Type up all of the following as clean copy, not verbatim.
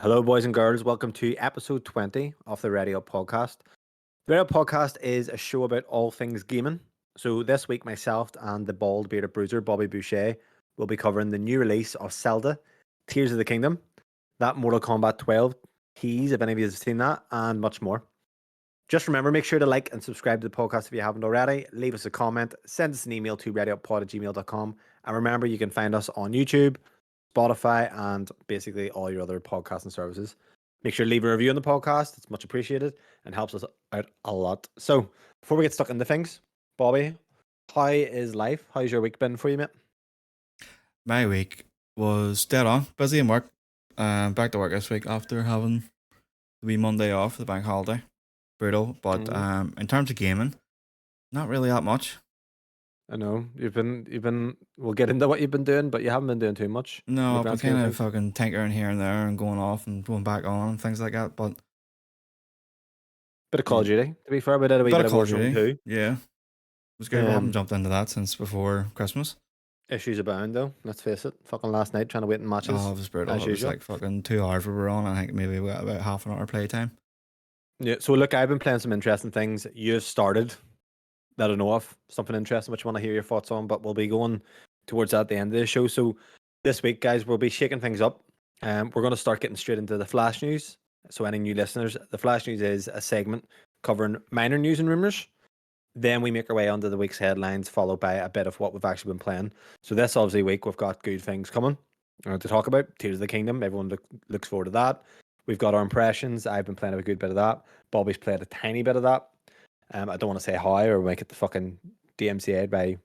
Hello, boys and girls. Welcome to episode 20 of the Radio Podcast. The Radio Podcast is a show about all things gaming. So this week, myself and the bald bearded bruiser, Bobby Boucher, will be covering the new release of Zelda Tears of the Kingdom, that Mortal Kombat 12 tease, if any of you have seen that, and much more. Just remember, make sure to like and subscribe to the podcast if you haven't already. Leave us a comment, send us an email to radiopod@gmail.com. And remember, you can find us on YouTube, Spotify, and basically all your other podcasting services. Make sure to leave a review on the podcast. It's much appreciated and helps us out a lot. So, before we get stuck into things, Bobby, how is life? How's your week been for you, mate? My week was dead on. Busy in work. Back to work this week after having the wee Monday off, the bank holiday. Brutal. But in terms of gaming, not really that much. I know you've been. We'll get into what you've been doing, but you haven't been doing too much. No, I've been kind of fucking tinkering here and there and going off and going back on and things like that. But bit of Call of Duty, to be fair, we did a wee bit of Call of Duty too. Yeah, it was good. I haven't jumped into that since before Christmas. Issues abound, though. Let's face it. Fucking last night trying to wait in matches. Oh, it was brutal. It was like fucking 2 hours we were on. I think maybe we got about half an hour playtime. Yeah. So look, I've been playing some interesting things. You've started that I know of, something interesting which I want to hear your thoughts on, but we'll be going towards that at the end of the show. So this week, guys, we'll be shaking things up. We're going to start getting straight into the flash news. So any new listeners, the flash news is a segment covering minor news and rumors. Then we make our way onto the week's headlines, followed by a bit of what we've actually been playing. So this obviously week, we've got good things coming to talk about. Tears of the Kingdom, everyone looks forward to that. We've got our impressions. I've been playing a good bit of that. Bobby's played a tiny bit of that. I don't want to say how or make it the fucking DMCA by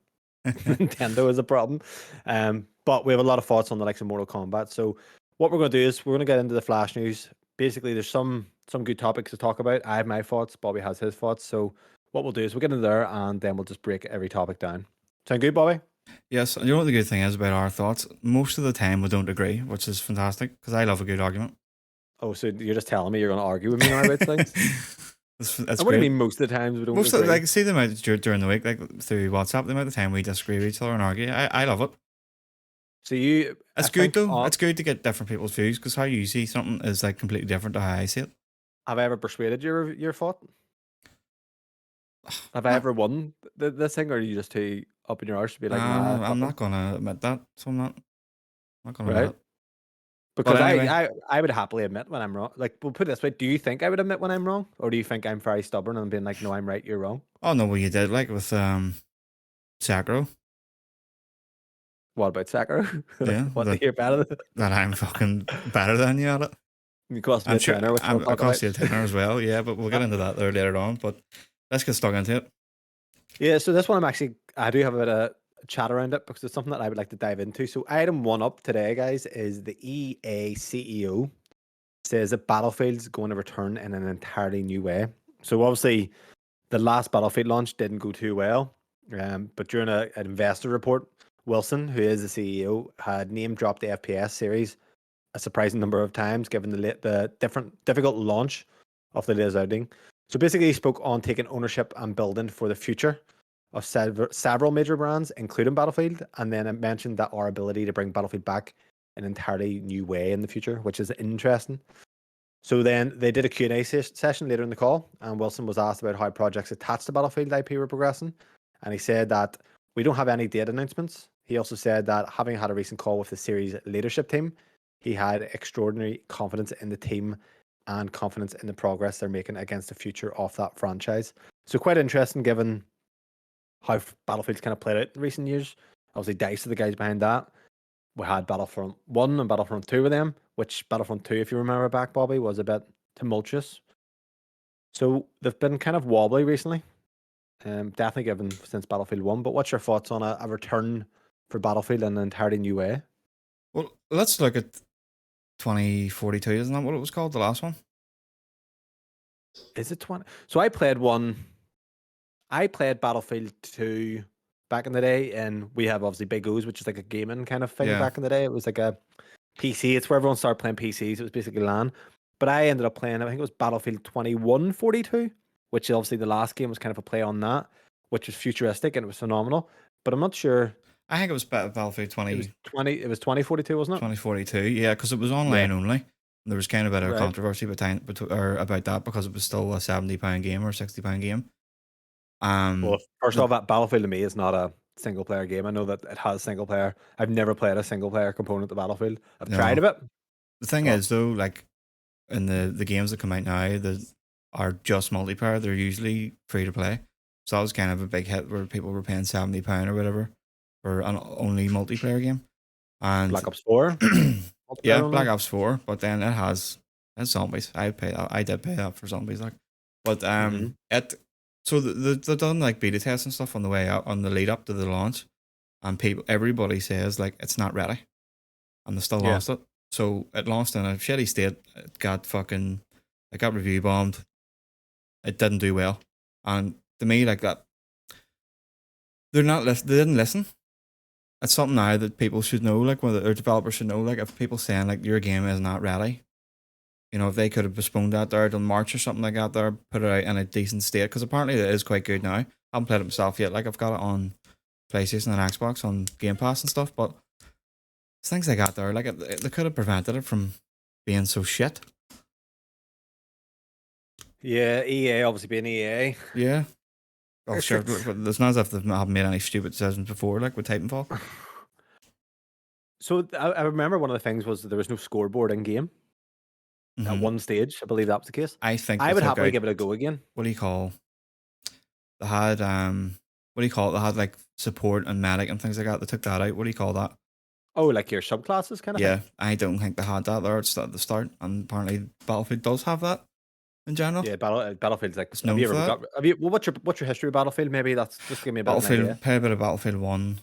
Nintendo is a problem. But we have a lot of thoughts on the likes of Mortal Kombat. So what we're going to do is we're going to get into the flash news. Basically, there's some good topics to talk about. I have my thoughts. Bobby has his thoughts. So what we'll do is we'll get into there and then we'll just break every topic down. Sound good, Bobby? Yes. And you know what the good thing is about our thoughts? Most of the time we don't agree, which is fantastic because I love a good argument. Oh, so you're just telling me you're going to argue with me now about things? That's what do you mean most of the times we don't agree? Like, see the amount during the week, like through WhatsApp, the amount of time we disagree with each other and argue. I love it. So it's good though. It's good to get different people's views because how you see something is like completely different to how I see it. Have I ever persuaded your thought? Have I ever won this thing, or are you just too up in your arse to be like, nah, I'm not gonna admit that, so I'm not gonna admit it. Because anyway, I would happily admit when I'm wrong. Like, we'll put it this way: do you think I would admit when I'm wrong, or do you think I'm very stubborn and being like, no, I'm right, you're wrong? Oh no, well you did like with Sakura. What about Sakura? Yeah, what to hear better that I'm fucking better than you at it. You cost me a tenner, which I'll cost you a tenner as well. Yeah, but we'll get into that there later on. But let's get stuck into it. Yeah, so this one I do have a bit of chat around it because it's something that I would like to dive into. So item 1 up today, guys, is the EA CEO says that Battlefield's going to return in an entirely new way. So obviously, the last Battlefield launch didn't go too well. But during an investor report, Wilson, who is the CEO, had name dropped the FPS series a surprising number of times, given the difficult launch of the latest outing. So basically, he spoke on taking ownership and building for the future of several major brands, including Battlefield, and then it mentioned that our ability to bring Battlefield back in an entirely new way in the future, which is interesting. So then they did a Q&A session later in the call, and Wilson was asked about how projects attached to Battlefield IP were progressing, and he said that we don't have any date announcements. He also said that having had a recent call with the series leadership team, he had extraordinary confidence in the team and confidence in the progress they're making against the future of that franchise. So quite interesting given how Battlefield's kind of played out in recent years. Obviously, DICE are the guys behind that. We had Battlefront 1 and Battlefront 2 with them, which Battlefront 2, if you remember back, Bobby, was a bit tumultuous. So they've been kind of wobbly recently. Definitely given since Battlefield 1. But what's your thoughts on a return for Battlefield in an entirely new way? Well, let's look at 2042, isn't that what it was called, the last one? Is it 20? So I played Battlefield 2 back in the day, and we have obviously Big O's, which is like a gaming kind of thing back in the day. It was like a PC. It's where everyone started playing PCs. It was basically LAN. But I ended up playing, I think it was Battlefield 2142, which obviously the last game was kind of a play on that, which was futuristic and it was phenomenal. But I'm not sure. I think it was Battlefield 20. It was 2042, wasn't it? 2042, yeah, because it was online only. There was kind of a bit of Right. controversy about that because it was still a £70 game or £60 game. Well, first The off, that Battlefield to me is not a single player game. I know that it has single player. I've never played a single player component of Battlefield. I've tried no, a bit, the thing but is though, like in the games that come out now that are just multiplayer, they're usually free to play. So that was kind of a big hit where people were paying £70 or whatever for an only multiplayer game. Black And Ops 4 multiplayer yeah, Black only. Ops 4, but then it has zombies. I did pay that for zombies, like, but Hmm. it so they've done like beta tests and stuff on the way out on the lead up to the launch, and everybody says like it's not ready, and they still Yeah. launched it. So it launched in a shitty state. It got review bombed. It didn't do well, and to me like that, they didn't listen. It's something now that people should know, like whether their developers should know, like if people saying like your game is not ready, you know, if they could have postponed that there till March or something like that, there put it out in a decent state because apparently it is quite good now. I haven't played it myself yet. Like I've got it on PlayStation and Xbox on Game Pass and stuff, but it's things they got there, like they could have prevented it from being so shit. Yeah, EA obviously being EA. Yeah. Oh It's sure, it's but it's not as if they haven't made any stupid decisions before, like with Titanfall. so I remember one of the things was that there was no scoreboard in game at Hmm. one stage. I believe that was the case. I think I they would took happily out, give it a go again. what do you call? They had what do you call it? They had like support and medic and things like that. They took that out. What do you call that? Oh, like your subclasses kind of thing. Yeah, I don't think they had that there at the start, and apparently Battlefield does have that in general. Yeah, Battlefield's like. It's Have known you for ever that. got? Have you? Well, what's your history of Battlefield? Maybe that's just to give me a bit of an idea. Play a bit of Battlefield 1,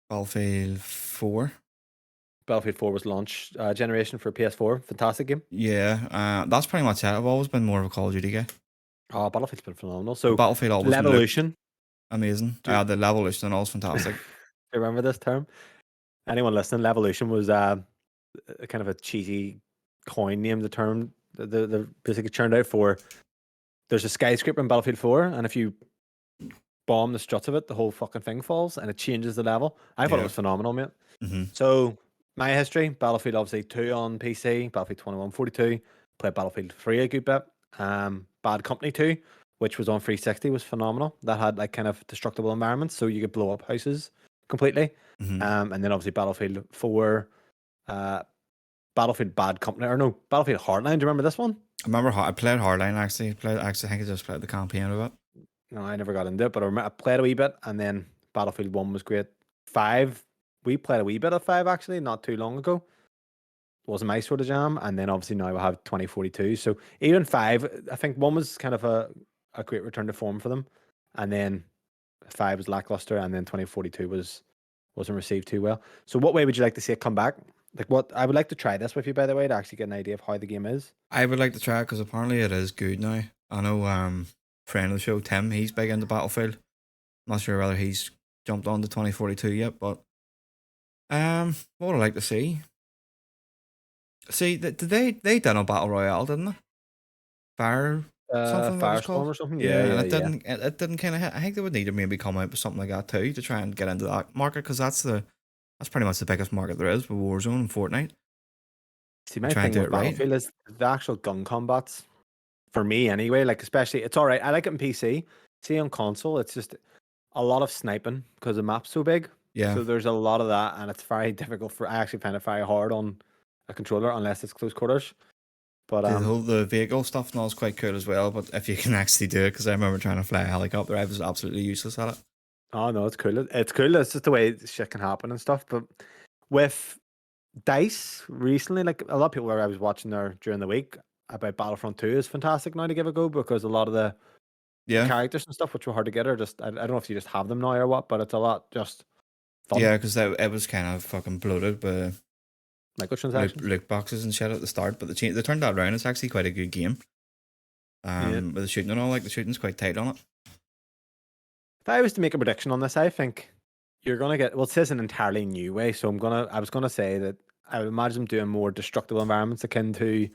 Battlefield 4. Battlefield 4 was launch generation for PS4. Fantastic game. Yeah, that's pretty much it. I've always been more of a Call of Duty guy. Oh, Battlefield's been phenomenal. But So, Battlefield always looked Levolution. amazing. Do you, The Levolution and all was do fantastic. you remember this term? Anyone listening? Levolution was a kind of a cheesy coin name. The term the basically turned out for. There's a skyscraper in Battlefield 4, and if you bomb the struts of it, the whole fucking thing falls, and it changes the level. I thought it Yeah. was phenomenal, mate. Hmm. So, my history, Battlefield obviously 2 on PC, Battlefield 2142, played Battlefield 3 a good bit. Bad Company 2, which was on 360, was phenomenal. That had like kind of destructible environments, so you could blow up houses completely. Hmm. And then obviously Battlefield 4, uh, Battlefield Bad Company, or no, Battlefield Hardline. Do you remember this one? I remember I played Hardline actually. I think I just played the campaign of it. No, I never got into it, but I played a wee bit, and then Battlefield 1 was great. 5, we played a wee bit of 5 actually, not too long ago. Wasn't my sort of jam, and then obviously now we have 2042. So even 5, I think 1 was kind of a great return to form for them, and then 5 was lackluster, and then 2042 wasn't received too well. So what way would you like to see it come back? Like what I would like to try this with you, by the way, to actually get an idea of how the game is. I would like to try it because apparently it is good now. I know friend of the show Tim, he's big into Battlefield. Not sure whether he's jumped on to 2042 yet, but what would I like to see? See, they done a battle royale, didn't they? Fire something it was Firestorm called. or something. Yeah, Yeah, and yeah, yeah. it didn't kind of hit. I think they would need to maybe come out with something like that too to try and get into that market because that's pretty much the biggest market there is with Warzone and Fortnite. See, And my try and thing do with it right. Battlefield is the actual gun combats. For me, anyway, like especially, it's all right. I like it on PC. See, on console, it's just a lot of sniping because the map's so big. Yeah, So there's a lot of that, and it's very difficult for. I actually find it very hard on a controller unless it's close quarters. But the vehicle stuff and all is quite cool as well. But if you can actually do it, because I remember trying to fly a helicopter, I was absolutely useless at it. oh no, it's cool. It's cool. It's just the way shit can happen and stuff. But with Dice recently, like a lot of people where I was watching there during the week about Battlefront 2 is fantastic now to give a go because a lot of the Yeah, characters and stuff which were hard to get are just I don't know if you just have them now or what, but it's a lot just fun. yeah, because it was kind of fucking bloated with Microtransactions. loot boxes and shit at the start, but they turned that around. It's actually quite a good game. Yeah. With the shooting and all, like the shooting's quite tight on it. If I was to make a prediction on this, I think you're gonna get well, it says an entirely new way. So I was gonna say that I would imagine them doing more destructible environments akin to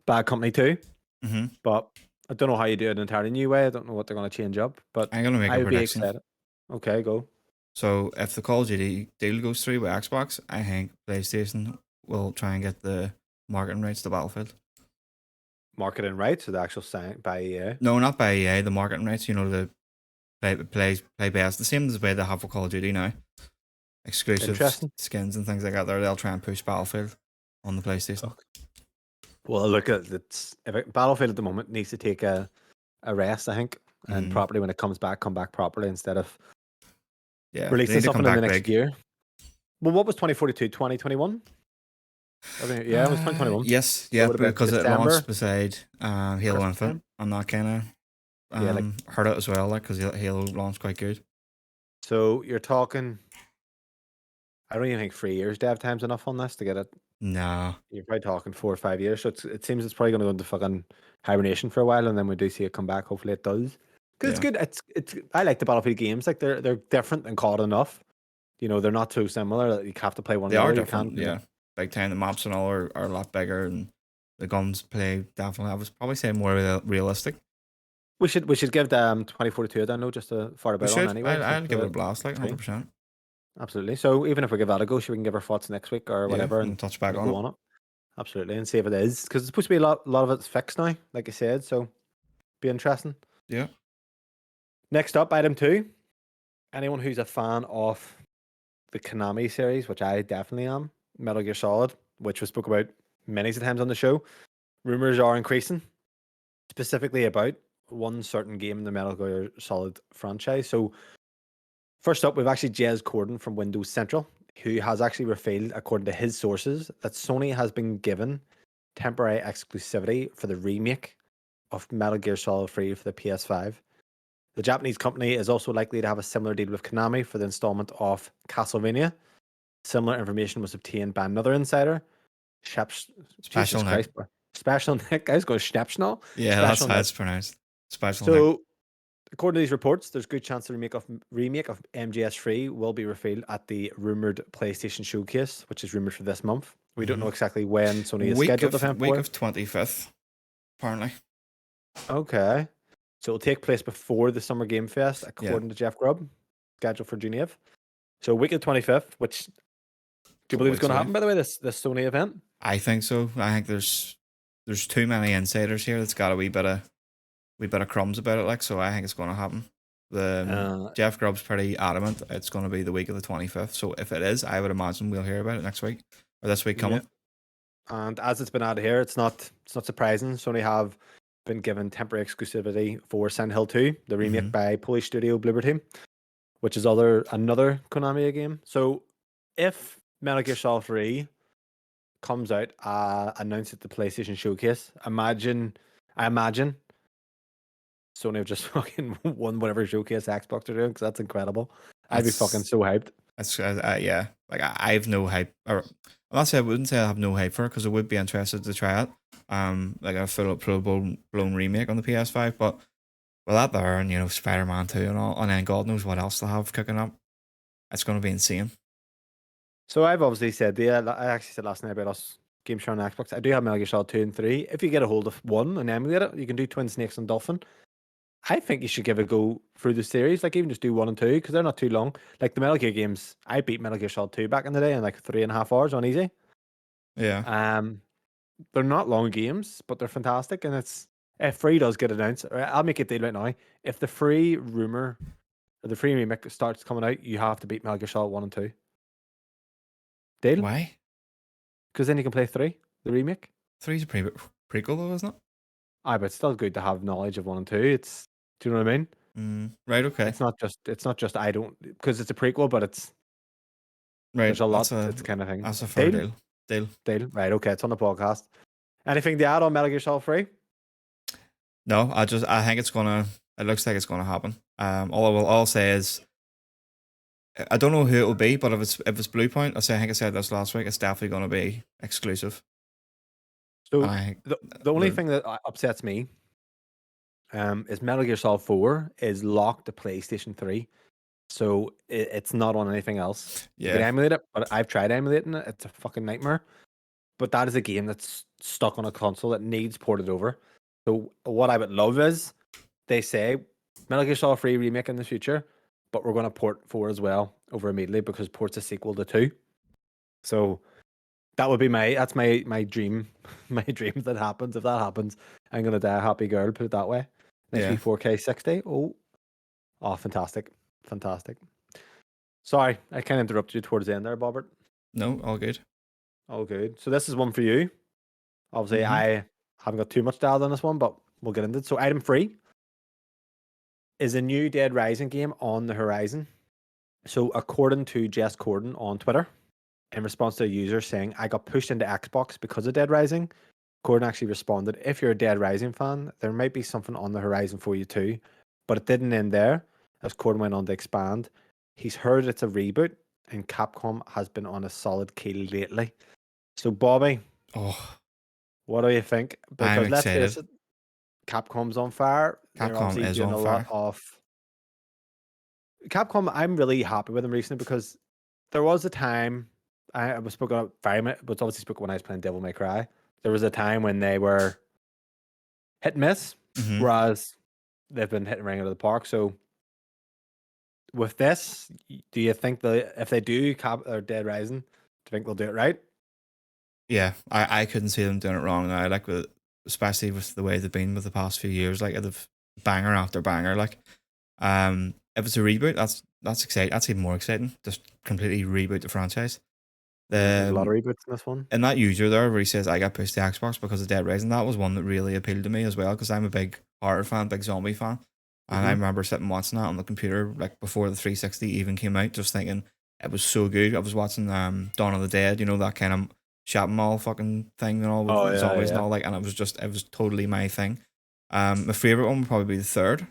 Bad Company 2. Mm-hmm. But I don't know how you do it an entirely new way. I don't know what they're gonna change up. But I'm gonna make I a would be prediction. excited. Okay, go. So if the Call of Duty deal goes through with Xbox, I think PlayStation will try and get the marketing rights to Battlefield. Marketing rights, or the actual sign by EA? No, not by EA. The marketing rights. The play best. The same as the way they have for Call of Duty now. Exclusive Interesting. skins and things like that. They'll try and push Battlefield on the PlayStation. Okay. Well, look at Battlefield at the moment needs to take a rest, I think, and properly when it comes back, come back properly instead of releasing something in the next year. Well, what was 2042? 2021? Yeah, it was 2021. Yes, so because it launched beside Halo Christmas Infinite, time. and that kind of hurt it as well, because Halo launched quite good. So you're talking, I don't even think 3 years dev time's enough on this to get it. No. You're probably talking 4 or 5 years. So it seems it's probably going to go into fucking hibernation for a while, and then we do see it come back. Hopefully it does. Because it's good. It's I like the Battlefield games. Like they're different and COD enough. They're not too similar that you have to play one. They are different. Big time. The maps and all are a lot bigger, and the guns play definitely. I would probably say more realistic. We should give them 2042 a download just to fart about on anyway. I'd give it a blast, like 100%. Absolutely. So even if we give that a go, we can give our thoughts next week or whatever, and touch back on it. Absolutely, and see if it is, because it's supposed to be a lot of it's fixed now, like I said. So be interesting. Yeah. Next up, item 2. Anyone who's a fan of the Konami series, which I definitely am, Metal Gear Solid, which we spoke about many times on the show, rumors are increasing, specifically about one certain game in the Metal Gear Solid franchise. So first up, we've actually Jez Corden from Windows Central, who has actually revealed, according to his sources, that Sony has been given temporary exclusivity for the remake of Metal Gear Solid 3 for the PS5. The Japanese company is also likely to have a similar deal with Konami for the installment of Castlevania. Similar information was obtained by another insider, Special Nick. Special Nick. I was going Schnapsnall. Yeah, that's how it's pronounced. Special Nick. According to these reports, there's good chance the remake of MGS3 will be revealed at the rumored PlayStation Showcase, which is rumored for this month. We don't know exactly when Sony is scheduled to week of 25th, apparently. Okay. So it'll take place before the Summer Game Fest, according to Jeff Grubb, scheduled for June 8th. So week of 25th, which do you believe is going to happen, by the way, this Sony event? I think so. I think there's too many insiders here that's got a wee bit of crumbs about it, like, so I think it's going to happen. Jeff Grubb's pretty adamant it's going to be the week of the 25th. So if it is, I would imagine we'll hear about it next week or this week coming. Yeah. And as it's been added here, it's not surprising. Sony have been given temporary exclusivity for Silent Hill 2, the remake by Polish studio Bloober Team, which is another Konami game. So if Metal Gear Solid 3 comes out announced at the PlayStation Showcase, I imagine Sony have just fucking won whatever showcase Xbox are doing, because that's incredible. I'd be fucking so hyped. That's like I have no hype, or I'm not saying I wouldn't say I have no hype for it, because I would be interested to try it. Like a full blown remake on the PS5, but with that there, and Spider-Man 2 and all, and then God knows what else they'll have cooking up, it's going to be insane. So I've obviously said, I actually said last night about us game sharing on Xbox. I do have Metal Gear Solid 2 and 3. If you get a hold of 1 and emulate it, you can do Twin Snakes and Dolphin. I think you should give it a go through the series, like even just do 1 and 2, because they're not too long. Like the Metal Gear games, I beat Metal Gear Solid 2 back in the day in like 3.5 hours on easy. Yeah. They're not long games, but they're fantastic, and if 3 does get announced, I'll make a deal right now. If the free rumor or the free remake starts coming out, you have to beat Metal Gear Solid 1 and 2. Deal? Why? Because then you can play 3, the remake. 3's a prequel though, isn't it? But it's still good to have knowledge of 1 and 2. Do you know what I mean? Right. Okay. It's not just I don't, because it's a prequel, but it's right. There's a lot. It's kind of thing. That's a fair deal. Right. Okay. It's on the podcast. Anything to add on Metal Gear Solid 3? No. I think it's gonna. It looks like it's gonna happen. All I'll say is, I don't know who it will be, but if it's Bluepoint, I think I said this last week, it's definitely gonna be exclusive. So the only thing that upsets me is Metal Gear Solid 4 is locked to PlayStation 3. So it's not on anything else. Yeah. You can emulate it, but I've tried emulating it. It's a fucking nightmare. But that is a game that's stuck on a console that needs ported over. So what I would love is they say Metal Gear Solid 3 remake in the future, but we're going to port 4 as well over immediately, because port's a sequel to 2. So That would be that's my dream. My dream if that happens. If that happens, I'm gonna die a happy girl, put it that way. Nice wee Yeah. 4K 60. Oh, fantastic. Fantastic. Sorry, I kind of interrupted you towards the end there, Bobbert. No, all good. All good. So this is one for you. Obviously, Mm-hmm. I haven't got too much dialed on this one, but we'll get into it. So item 3 is a new Dead Rising game on the horizon. So according to Jess Corden on Twitter, in response to a user saying, I got pushed into Xbox because of Dead Rising, Corden actually responded, if you're a Dead Rising fan, there might be something on the horizon for you too. But it didn't end there, as Corden went on to expand. He's heard it's a reboot, and Capcom has been on a solid keel lately. So, Bobby, Oh, what do you think? I'm Because let's face excited. it, Capcom's on fire. They're Capcom obviously is doing on a lot fire. of Capcom. I'm really happy with them recently because there was a time I was spoken up very much, but it's obviously spoken when I was playing Devil May Cry. There was a time when they were hit and miss, Mm-hmm. whereas they've been hitting ring out of the park. So with this, do you think if they do Cap or Dead Rising, do you think they'll do it right? Yeah, I couldn't see them doing it wrong. I like with, especially with the way they've been with the past few years. Like they've banger after banger. Like, if it's a reboot, that's exciting. That's even more exciting. Just completely reboot the franchise. Yeah, there's a lot The of reboots in this one. and that user there where he says I got pushed to Xbox because of Dead Rising, that was one that really appealed to me as well because I'm a big horror fan, big zombie fan, and I Mm-hmm. remember sitting watching that on the computer like before the 360 even came out, just thinking it was so good. I was watching Dawn of the Dead, you know, that kind of shopping mall fucking thing and all with Oh yeah, zombies and yeah. all, like, and it was totally my thing. My favorite one would probably be the third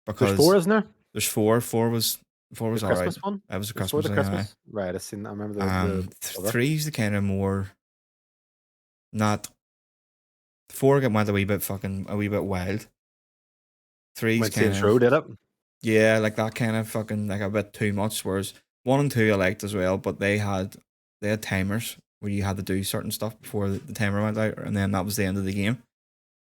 There's 4, because isn't there? there's four. Four The was all right. Christmas one. It was a There's 4 Christmas the thing, aye. Christmas. Right, I seen. I remember the cover. Three's the kind of more not. Four went a wee bit wild. Three's Went kind Saints Row, of, did it? yeah, like that kind of fucking like a bit too much. Whereas one and two I liked as well, but they had timers where you had to do certain stuff before the timer went out, and then that was the end of the game.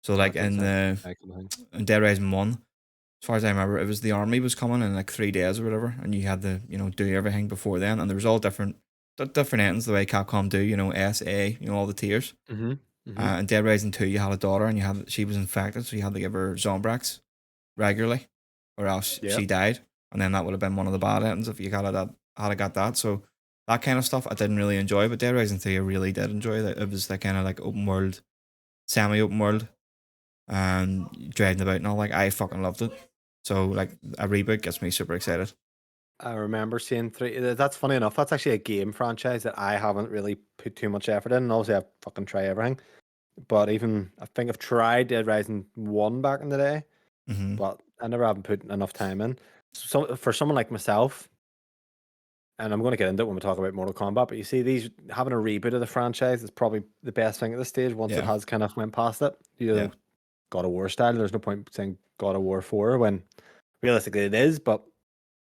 So like That doesn't in sound the like a thing. in Dead Rising 1, as far as I remember, it was the army was coming in like 3 days or whatever, and you had to, you know, do everything before then, and there was all different ends the way Capcom do, you know, SA, you know, all the tiers. Mm-hmm. Mm-hmm. In Dead Rising 2, you had a daughter, and she was infected, so you had to give her Zombrax regularly, or else Yeah. she died, and then that would have been one of the bad ends if you had got that. So that kind of stuff I didn't really enjoy, but Dead Rising 3 I really did enjoy. That it was that kind of like open world, semi-open world, and driving about and all. Like I fucking loved it. So like a reboot gets me super excited. I remember seeing 3. That's funny enough. That's actually a game franchise that I haven't really put too much effort in. And obviously, I fucking try everything. But even I think I've tried Dead Rising 1 back in the day, Mm-hmm. but I never haven't put enough time in. So for someone like myself, and I'm going to get into it when we talk about Mortal Kombat, but you see, these having a reboot of the franchise is probably the best thing at this stage once it Yeah, has kind of went past it. You yeah. know, God of War style. There's no point saying God of War 4 when realistically it is, but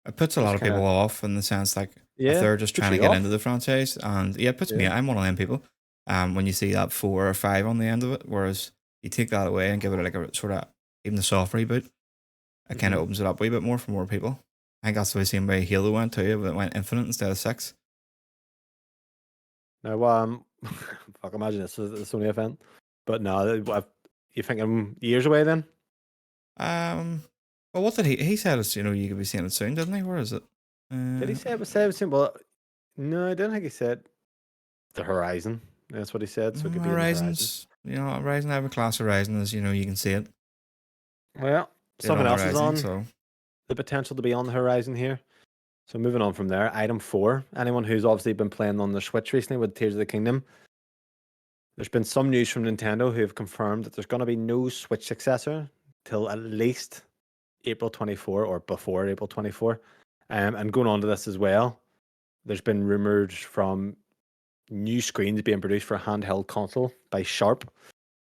It puts a lot just of kind people of, off in the sense like if yeah, they're just puts trying to you get into off. the franchise, and yeah, it puts me. Yeah. I'm one of them people. When you see that 4 or 5 on the end of it, whereas you take that away and give it like a sort of even the soft reboot, it kind Hmm. of opens it up a wee bit more for more people. I think that's the same way Halo went too. It went infinite instead of 6. Now, fuck, imagine this was the Sony event, but no, you think I'm years away then? Um, well, what did he said? It's, you know, you could be seeing it soon, didn't he? Where is it? Did he say it was 17? Well, no, I don't think he said the horizon. That's what he said, so it could be in the horizon. Horizons. You know, Horizon. I have a class Horizon, as you know, you can see it. Well, See it something on the else is horizon. on So the potential to be on the horizon here. So moving on from there, item 4. Anyone who's obviously been playing on the Switch recently with Tears of the Kingdom, there's been some news from Nintendo who have confirmed that there's going to be no Switch successor till at least April 24 or before April 24. And going on to this as well, there's been rumors from new screens being produced for a handheld console by Sharp.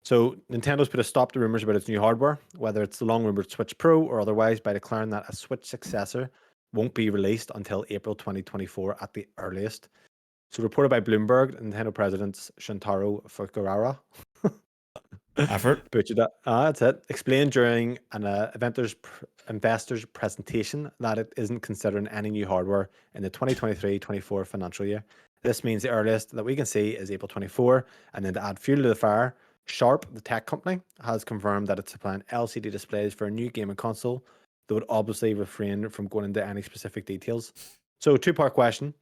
So Nintendo's put a stop to rumors about its new hardware, whether it's the long-rumored Switch Pro or otherwise, by declaring that a Switch successor won't be released until April 2024 at the earliest. So reported by Bloomberg, Nintendo President Shintaro Fukurara effort. butchered that. That's it. Explained during an investors presentation that it isn't considering any new hardware in the 2023-24 financial year. This means the earliest that we can see is April 24. And then to add fuel to the fire, Sharp, the tech company, has confirmed that it's supplying LCD displays for a new gaming console that would obviously refrain from going into any specific details. So, two-part question.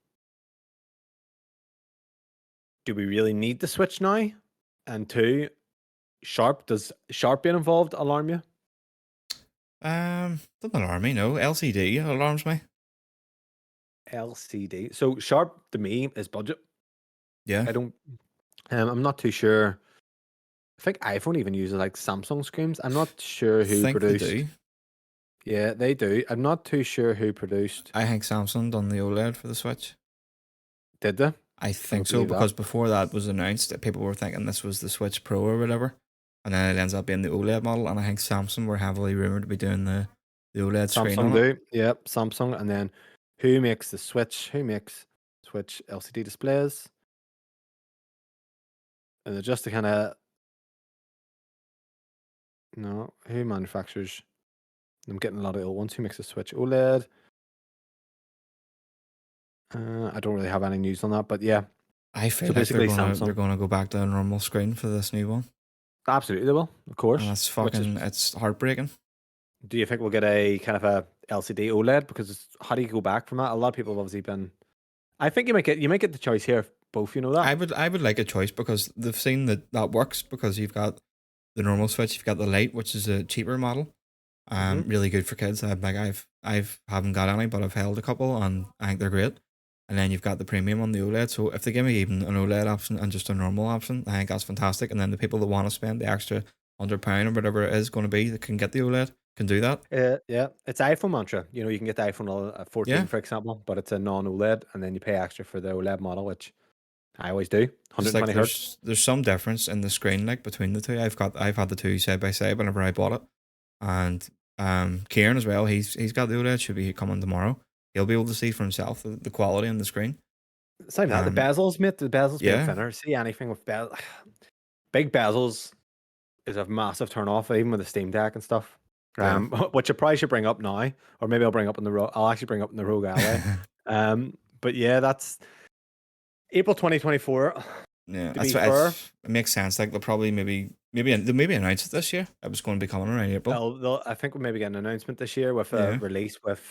Do we really need the Switch now? And two, does Sharp being involved alarm you? Doesn't alarm me, no. LCD alarms me. LCD. So Sharp to me is budget. Yeah. I don't. I'm not too sure. I think iPhone even uses like Samsung screens. I'm not sure who Think they produced. do. Yeah, they do. I'm not too sure who produced. I think Samsung done the OLED for the Switch. Did they? I I think would so believe that. because before that was announced, people were thinking this was the Switch Pro or whatever, and then it ends up being the OLED model. And I think Samsung were heavily rumored to be doing the OLED screen Samsung on it. do. Yep, Samsung. And then who makes the Switch? Who makes Switch LCD displays? And they're just to kind of no. Who manufactures? I'm getting a lot of old ones. Who makes the Switch OLED? I don't really have any news on that, but yeah. I feel So like basically, they're Samsung. gonna go back to a normal screen for this new one, Absolutely, they will, of and course. that's Which is, fucking it's heartbreaking. do you think we'll get a kind of a LCD OLED? Because how do you go back from that? A lot of people have obviously been. I think you might get the choice here of both. You know that. I would like a choice because they've seen that works because you've got the normal Switch, you've got the Lite, which is a cheaper model, Mm-hmm. really good for kids. I've haven't got any, but I've held a couple, and I think they're great. And then you've got the premium on the OLED. So if they give me even an OLED option and just a normal option, I think that's fantastic. And then the people that want to spend the extra £100 or whatever it is going to be that can get the OLED can do that. Yeah, it's iPhone mantra. You know, you can get the iPhone 14, Yeah, for example, but it's a non-OLED, and then you pay extra for the OLED model, which I always do. just like 120 hertz. there's some difference in the screen like between the two. I've had the two side by side whenever I bought it, and Kieran as well. He's got the OLED. Should be coming tomorrow. He'll be able to see for himself the quality on the screen. It's not even that. The Um, bezels, mate. The bezels being yeah, thinner. See anything with big bezels is a massive turn off, even with the Steam Deck and stuff. yeah. Which I probably should bring up now, or maybe I'll bring up in the I'll actually bring up in the ROG Ally. But yeah, that's April 2024. Yeah, To that's be what fair, it makes sense. Like they'll probably they'll maybe announce it this year. It was going to be coming around April. I think we'll maybe get an announcement this year with a Yeah, release with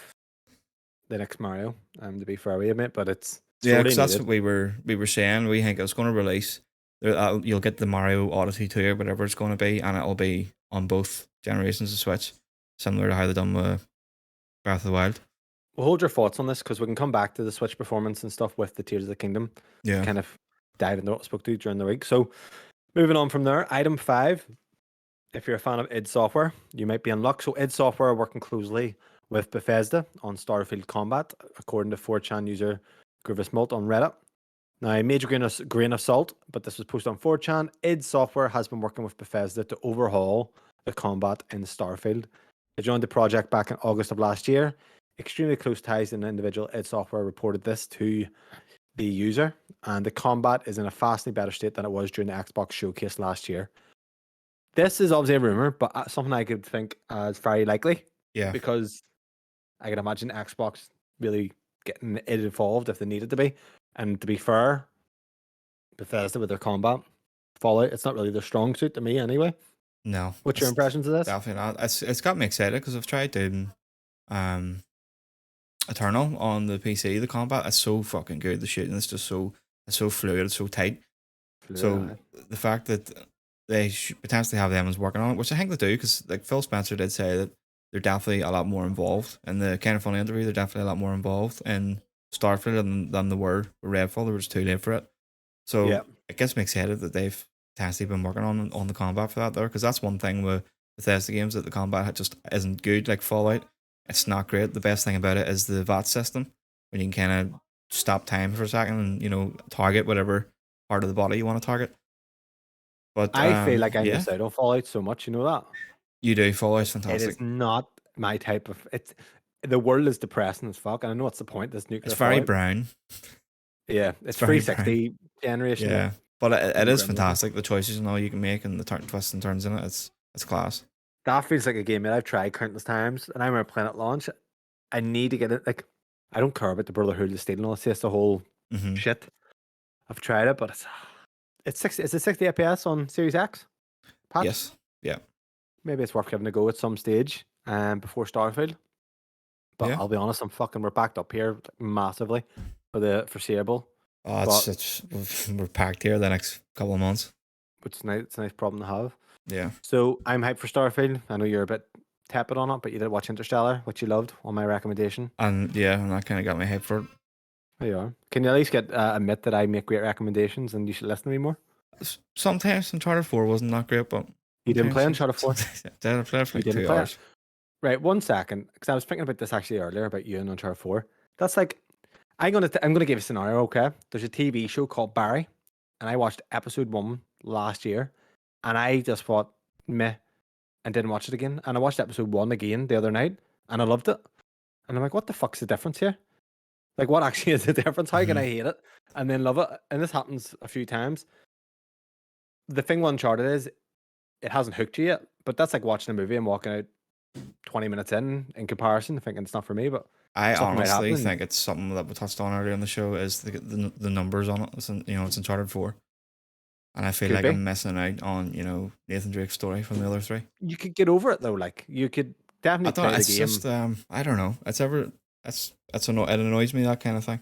the next Mario. To be fair, we admit, but it's yeah, sorely because that's needed. what we were saying. We think it's going to release. You'll get the Mario Odyssey 2 or whatever it's going to be, and it'll be on both generations of Switch, similar to how they done with Breath of the Wild. Well, hold your thoughts on this because we can come back to the Switch performance and stuff with the Tears of the Kingdom to Yeah, kind of dive into what I spoke to during the week. So moving on from there, item 5. If you're a fan of id Software, you might be in luck. So id Software are working closely with Bethesda on Starfield Combat, according to 4chan user Grievous Malt on Reddit. Now, a major grain of salt, but this was posted on 4chan. id Software has been working with Bethesda to overhaul the combat in Starfield. They joined the project back in August of last year. Extremely close ties in an individual id Software reported this to the user, and the combat is in a vastly better state than it was during the Xbox showcase last year. This is obviously a rumor, but something I could think is very likely yeah. because I can imagine Xbox really getting it involved if they needed to be. And to be fair, Bethesda with their combat Fallout, it's not really their strong suit to me anyway. No, What's your it's impressions of this? definitely not. It's got me excited because I've tried doing um Eternal on the PC. The combat is so fucking good. The shooting is just it's so fluid. It's so tight. Fluid, So aye. the fact that they potentially have them as working on it, which I think they do, because like Phil Spencer did say that they're definitely a lot more involved in the Kind of Funny interview. They're definitely a lot more involved in Starfield than they were with Redfall. They were just too late for it. So Yeah. it gets me excited that they've potentially been working on the combat for that there, because that's one thing with Bethesda games, that the combat just isn't good. Like Fallout, it's not great. The best thing about it is the VAT system, when you can kind of stop time for a second and target whatever part of the body you want to target. But I feel like I yeah, miss out on Fallout so much, you know that? you do. Fallout's It fantastic. is not my type of the world is depressing as fuck, and I know what's the point, this It's nuclear very fallout. brown. Yeah, It's it's very brown. 360 generation, yeah. Yeah, but it And is grim looking. fantastic. The choices and all you can make, and the twists and turns in it. It's class. That feels like a game that I've tried countless times, and I remember playing at launch. I need to get it. Like, I don't care about the Brotherhood of Steel and all this, the whole Hmm. shit. I've tried it, but it's 60. Is it 60 FPS on Series X? Patch? Yes. Yeah. Maybe it's worth giving a go at some stage. Before Starfield. But Yeah. I'll be honest, we're backed up here massively for the foreseeable. Oh, But we're packed here the next couple of months. it's nice. It's a nice problem to have. Yeah. So I'm hyped for Starfield. I know you're a bit tepid on it, but you did watch Interstellar, which you loved on my recommendation. And yeah, and that kind of got me hyped for it. There you are. Can you at least admit that I make great recommendations and you should listen to me more? Sometimes Uncharted 4 wasn't that great, but You didn't play Uncharted 4? Did I play it for You like didn't 2 play hours? it? Right, 1 second, because I was thinking about this actually earlier about you and Uncharted 4. That's like, I'm gonna give a scenario, okay? There's a TV show called Barry, and I watched episode 1 last year, and I just thought, meh, and didn't watch it again. And I watched episode 1 again the other night, and I loved it. And I'm like, what the fuck's the difference here? Like, what actually is the difference? How can I hate it and then love it? And this happens a few times. The thing with Uncharted is, it hasn't hooked you yet, but that's like watching a movie and walking out 20 minutes in comparison, thinking it's not for me, but I something might honestly happen. think it's something that we touched on earlier in the show is the numbers on it. It's it's Uncharted 4. And I feel Could like be. I'm missing out on, Nathan Drake's story from the other 3. You could get over it though. Like you could I definitely don't play know, the it's game. just I don't know. It annoys me, that kind of thing.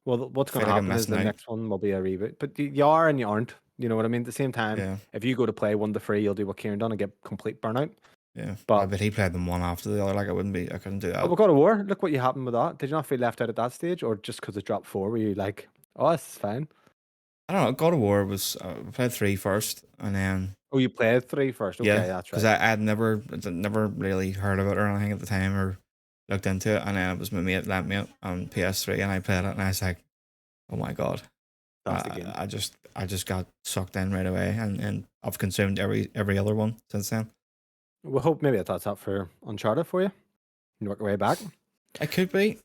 Well, what's I going feel to like I'm happen is missing the out. next one will be a reboot, but you are and you aren't. You know what I mean? At the same time, Yeah. if you go to play 1 to 3, you'll do what Kieran done and get complete burnout. Yeah. But But he played them one after the other. Like I couldn't do but that. with God of War, look what you happened with that. Did you not feel left out at that stage, or just because it dropped 4, were you like, oh, this is fine? I don't know. God of War was I played 3 first, and then Oh, you played 3 first. Okay, yeah, that's because right. I'd never really heard of it or anything at the time or looked into it, and then it was my mate lent me it on PS3, and I played it, and I was like, oh my god, That's the game. I just got sucked in right away, and I've consumed every other one since then. We'll hope maybe that's up for Uncharted for you. You work your way back. It could be.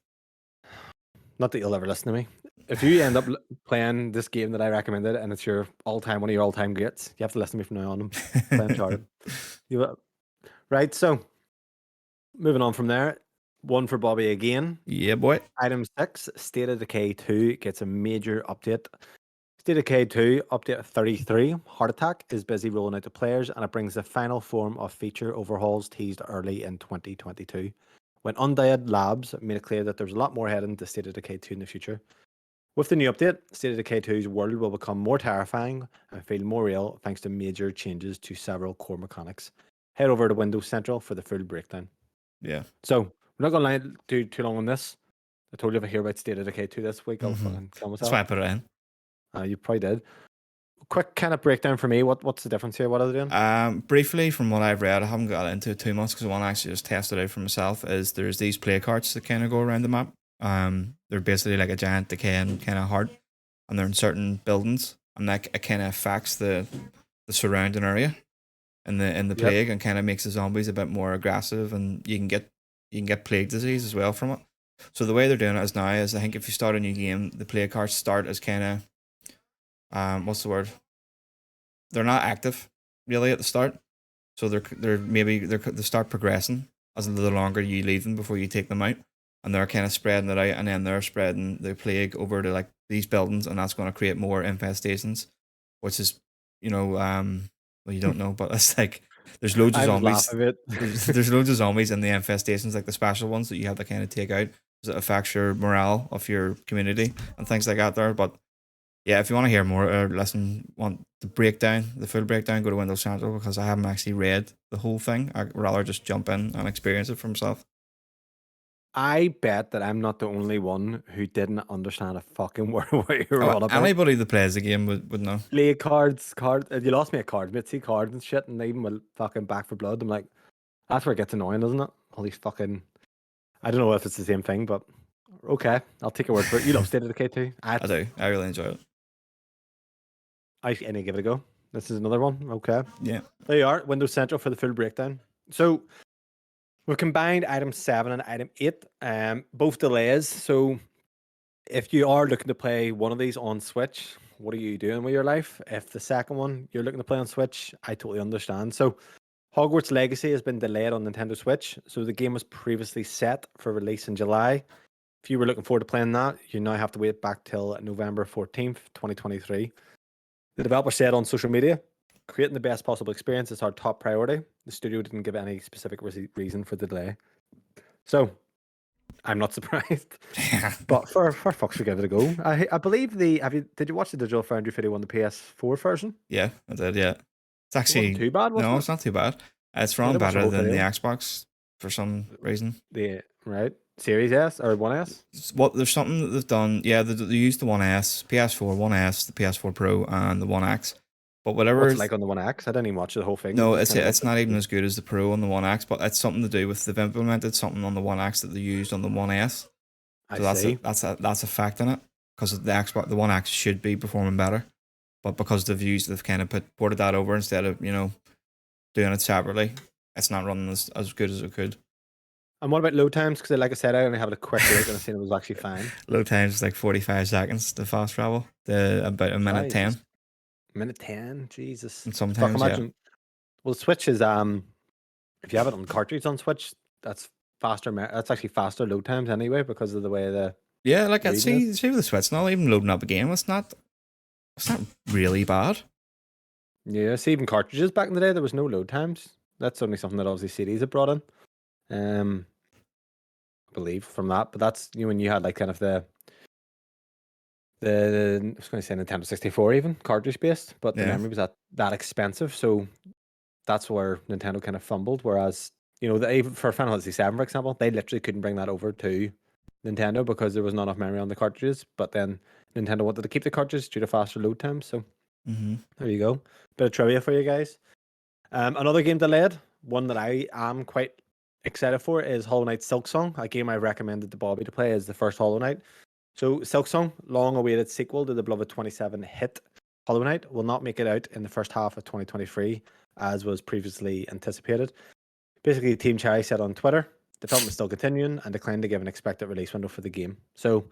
Not that you'll ever listen to me. If you end up playing this game that I recommended and it's your one of your all-time greats, you have to listen to me from now on. Play Uncharted. Right, so moving on from there, 1 for Bobby again. Yeah, boy. Item 6, State of Decay 2 gets a major update. State of Decay 2 update 33, Heart Attack, is busy rolling out to players, and it brings the final form of feature overhauls teased early in 2022. When Undead Labs made it clear that there's a lot more heading to State of Decay 2 in the future. With the new update, State of Decay 2's world will become more terrifying and feel more real thanks to major changes to several core mechanics. Head over to Windows Central for the full breakdown. Yeah. So, we're not going to do too long on this. I told you if I hear about State of Decay 2 this week, I'll fucking kill myself. That's why I put it in. You probably did. Quick kind of breakdown for me. What's the difference here? What are they doing? Briefly, from what I've read, I haven't got into it too much because I want to actually just test it out for myself. Is there's these play carts that kind of go around the map. They're basically like a giant decaying kind of heart, and they're in certain buildings, and that it kind of affects the surrounding area in the plague, and kind of makes the zombies a bit more aggressive, and you can get plague disease as well from it. So the way they're doing it is now is I think if you start a new game, the play carts start as kind of what's the word? They're not active really at the start, so they start progressing as the longer you leave them before you take them out, and they're kind of spreading it out, and then they're spreading the plague over to like these buildings, and that's going to create more infestations, which is well, you don't know, but it's like there's loads of I just laugh zombies. a bit. There's loads of zombies in the infestations, like the special ones that you have to kind of take out because it affects your morale of your community and things like that there. But yeah, if you want to hear more or want the full breakdown, go to Windows Central because I haven't actually read the whole thing. I'd rather just jump in and experience it for myself. I bet that I'm not the only one who didn't understand a fucking word what you were on about. Anybody that plays the game would know. Play cards. You lost me a card. Mitzi cards and shit, and even with fucking Back for Blood. I'm like, that's where it gets annoying, isn't it? All these fucking. I don't know if it's the same thing, but okay, I'll take your word for it. You love State of Decay too. I do. I really enjoy it. I need to give it a go. This is another one. Okay. Yeah. There you are. Windows Central for the full breakdown. So we've combined item 7 and item 8. Both delays. So if you are looking to play one of these on Switch, what are you doing with your life? If the second one you're looking to play on Switch, I totally understand. So Hogwarts Legacy has been delayed on Nintendo Switch. So the game was previously set for release in July. if you were looking forward to playing that, you now have to wait back till November 14th, 2023. The developer said on social media, creating the best possible experience is our top priority. The studio didn't give any specific reason for the delay. So, I'm not surprised. But for fuck's sake, give it a go. I believe did you watch the Digital Foundry video on the PS4 version? Yeah, I did. Yeah, it's It wasn't actually too bad, wasn't no, it? it's not too bad. It's I run did watch the better whole than the video. Xbox for some reason. The Series S or 1S? What there's something that they've done. Yeah, they used the 1S, PS4, 1S, the PS4 Pro, and the 1X. But whatever. What's it like on the 1X? I didn't even watch the whole thing. No, Just kind of it's not even as good as the Pro on the 1X, but it's something to do with they've implemented something on the 1X that they used on the 1S. I So see. that's a fact in it because the Xbox the 1X should be performing better, but because they've kind of ported that over instead of doing it separately, it's not running as good as it could. And what about load times? Because like I said, I only had a quick look and I seen it was actually fine. Load times is like 45 seconds to fast travel. About a minute 10. Minute 10, Jesus. And sometimes, imagine. Well, Switch is if you have it on cartridge on Switch, that's faster. That's actually faster load times anyway because of the way like I see with the Switch, not even loading up a game. It's not really bad. Yeah, see, even cartridges back in the day, there was no load times. That's only something that obviously CDs have brought in. I believe from that, but that's when you had like kind of the I was going to say Nintendo 64 even cartridge based, but the memory was that expensive, so that's where Nintendo kind of fumbled. Whereas for Final Fantasy 7, for example, they literally couldn't bring that over to Nintendo because there was not enough memory on the cartridges. But then Nintendo wanted to keep the cartridges due to faster load times. So there you go, bit of trivia for you guys. Another game delayed, one that I am quite excited for, is Hollowknight Silksong, a game I recommended to Bobby to play as the first Hollow Knight. So Silksong, long-awaited sequel to the beloved 27 hit Hollow Knight, will not make it out in the first half of 2023, as was previously anticipated. Basically, Team Cherry said on Twitter, development is still continuing and declined to give an expected release window for the game. So,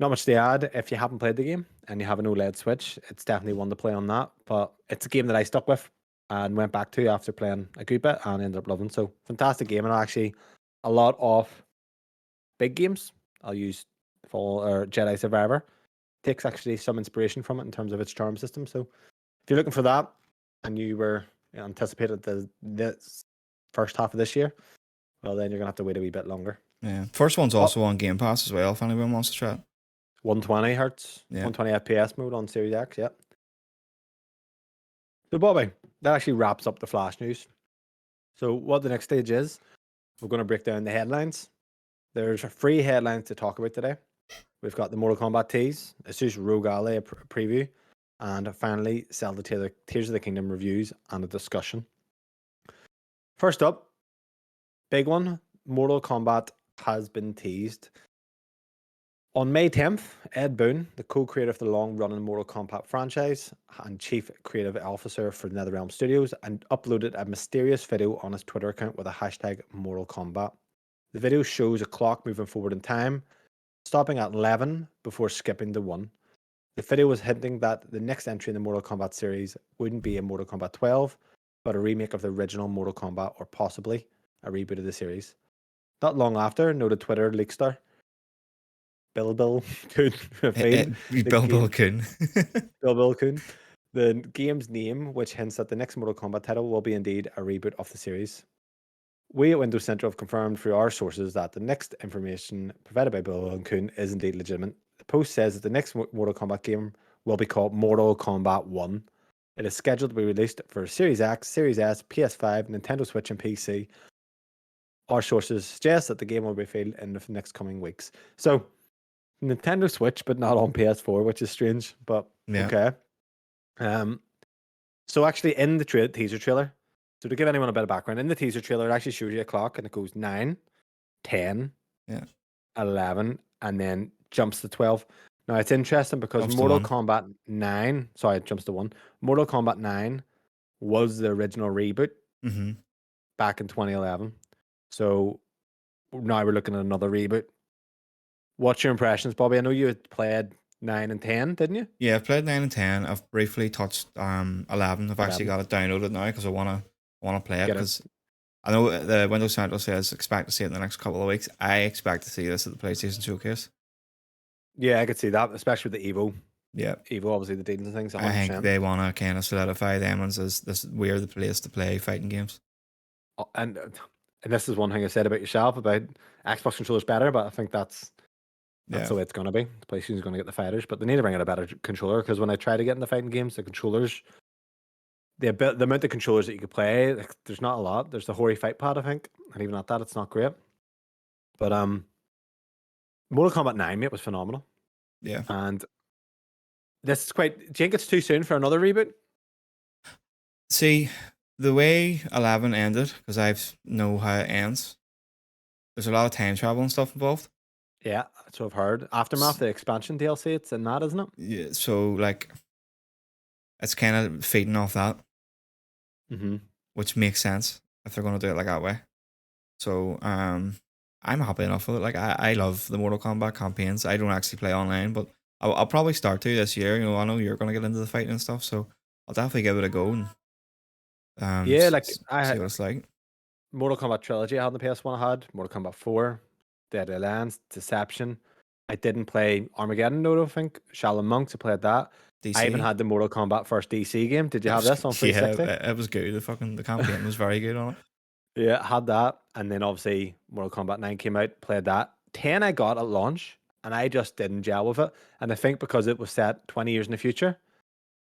not much to add. If you haven't played the game and you have an OLED Switch, it's definitely one to play on that. But it's a game that I stuck with and went back to after playing a good bit and ended up loving. So, fantastic game. And actually, a lot of big games, I'll use Jedi Survivor, takes actually some inspiration from it in terms of its charm system. So, if you're looking for that and you were anticipated the first half of this year, well, then you're going to have to wait a wee bit longer. Yeah. First one's also on Game Pass as well, if anyone wants to try it. 120 hertz, 120 FPS mode on Series X, yeah. So, Bobby, that actually wraps up the Flash news. So, what the next stage is, we're going to break down the headlines. There's 3 headlines to talk about today. We've got the Mortal Kombat tease, ASUS ROG Ally preview, and finally, Zelda Tears of the Kingdom reviews and a discussion. First up, big one, Mortal Kombat has been teased. On May 10th, Ed Boon, the co-creator of the long-running Mortal Kombat franchise and chief creative officer for NetherRealm Studios, and uploaded a mysterious video on his Twitter account with a hashtag Mortal Kombat. The video shows a clock moving forward in time, stopping at 11 before skipping to 1. The video was hinting that the next entry in the Mortal Kombat series wouldn't be a Mortal Kombat 12, but a remake of the original Mortal Kombat, or possibly a reboot of the series. Not long after, noted Twitter leakstar Bill Coon revealed Bill Coon. Bill Coon. The game's name, which hints that the next Mortal Kombat title will be indeed a reboot of the series. We at Windows Central have confirmed through our sources that the next information provided by Bill Coon is indeed legitimate. The post says that the next Mortal Kombat game will be called Mortal Kombat 1. It is scheduled to be released for Series X, Series S, PS5, Nintendo Switch, and PC. Our sources suggest that the game will be revealed in the next coming weeks. So, Nintendo Switch, but not on PS4, which is strange, but okay. So actually in the teaser trailer, so to give anyone a bit of background, in the teaser trailer, it actually shows you a clock and it goes 9, 10, 11, and then jumps to 12. Now it's interesting because Mortal Kombat 9, sorry, it jumps to 1. Mortal Kombat 9 was the original reboot back in 2011. So now we're looking at another reboot. What's your impressions, Bobby? I know you had played 9 and 10, didn't you? Yeah, I've played 9 and 10. I've briefly touched 11. I've actually got it downloaded now because I wanna play it because I know the Windows Central says expect to see it in the next couple of weeks. I expect to see this at the PlayStation Showcase. Yeah, I could see that, especially with the Evo. Yeah. Evo, obviously, the deals and things, 100%. I think they want to kind of solidify them as this we're the place to play fighting games. And this is one thing I said about yourself about Xbox controllers better, but I think that's the way it's going to be. The PlayStation's going to get the fighters, but they need to bring out a better controller because when I try to get in the fighting games, the controllers, the amount of controllers that you could play, like, there's not a lot. There's the Hori Fight Pad, I think, and even at that, it's not great. But Mortal Kombat 9, mate, was phenomenal. Yeah. And this is quite. Do you think it's too soon for another reboot? See, the way 11 ended, because I know how it ends, there's a lot of time travel and stuff involved. Yeah, that's what I've heard. Aftermath, the expansion DLC, it's in that, isn't it? Yeah, so like, it's kind of feeding off that, which makes sense if they're going to do it like that way. So, I'm happy enough with it. Like, I love the Mortal Kombat campaigns. I don't actually play online, but I'll probably start to this year. You know, I know you're going to get into the fighting and stuff, so I'll definitely give it a go and yeah, like see what it's like. Mortal Kombat Trilogy I had on the PS1. I had Mortal Kombat 4, Dead Alliance, Deception. I didn't play Armageddon, no, I don't think. Shaolin Monks, I played that. DC. I even had the Mortal Kombat first DC game. Did you have this on 360? Yeah, it was good. The campaign was very good on it. Yeah, I had that. And then obviously Mortal Kombat 9 came out, played that. 10 I got at launch, and I just didn't gel with it. And I think because it was set 20 years in the future,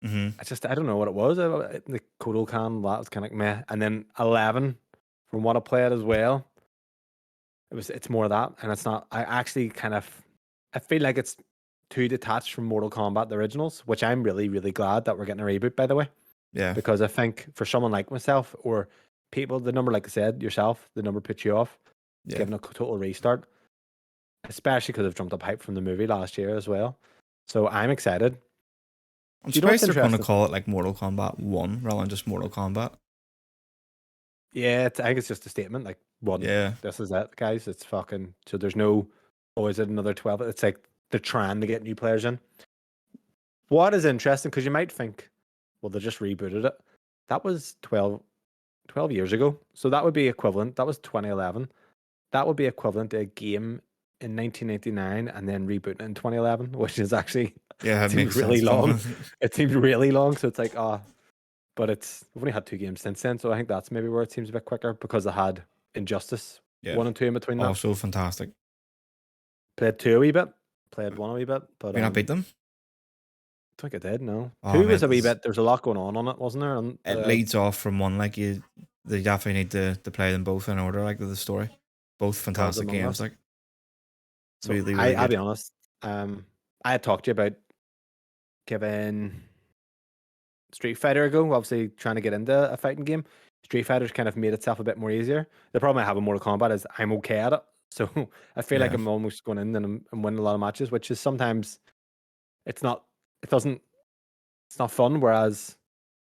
I don't know what it was. The Kodokan, that was kind of like meh. And then 11, from what I played as well, it's more of that, and it's not. I feel like it's too detached from Mortal Kombat the originals, which I'm really really glad that we're getting a reboot, by the way. Yeah, because I think for someone like myself or people, the number, like I said, yourself, the number puts you off. yeah. Giving a total restart, especially because I've jumped up hype from the movie last year as well. So I'm excited. I'm Do you know what's surprised they're going to interesting? call it like Mortal Kombat 1 rather than just Mortal Kombat. Yeah, I think it's just a statement. Like, one, Yeah, this is it, guys. It's fucking. So there's no. Oh, is it another 12? It's like they're trying to get new players in. What is interesting, because you might think, well, they just rebooted it. That was 12 years ago. So that would be equivalent. That was 2011. That would be equivalent to a game in 1999 and then rebooting in 2011, which is actually yeah, it seems makes really sense. long. It seems really long. So it's like, but we've only had 2 games since then. So I think that's maybe where it seems a bit quicker, because I had Injustice 1 and 2 in between that. Also fantastic. Played 2 a wee bit. Played 1 a wee bit. But you not beat them? I think I did, no. Oh, 2 was man, a wee bit. There's a lot going on it, wasn't there? And, it leads off from 1. Like they definitely need to play them both in order, like with the story. Both fantastic games. Like, so really, really I'll good. be honest. I had talked to you about giving Street Fighter a go. Obviously, trying to get into a fighting game. Street Fighter's kind of made itself a bit more easier. The problem I have with Mortal Kombat is I'm okay at it. So I feel like I'm almost going in and I'm winning a lot of matches, which is sometimes it's not fun. Whereas,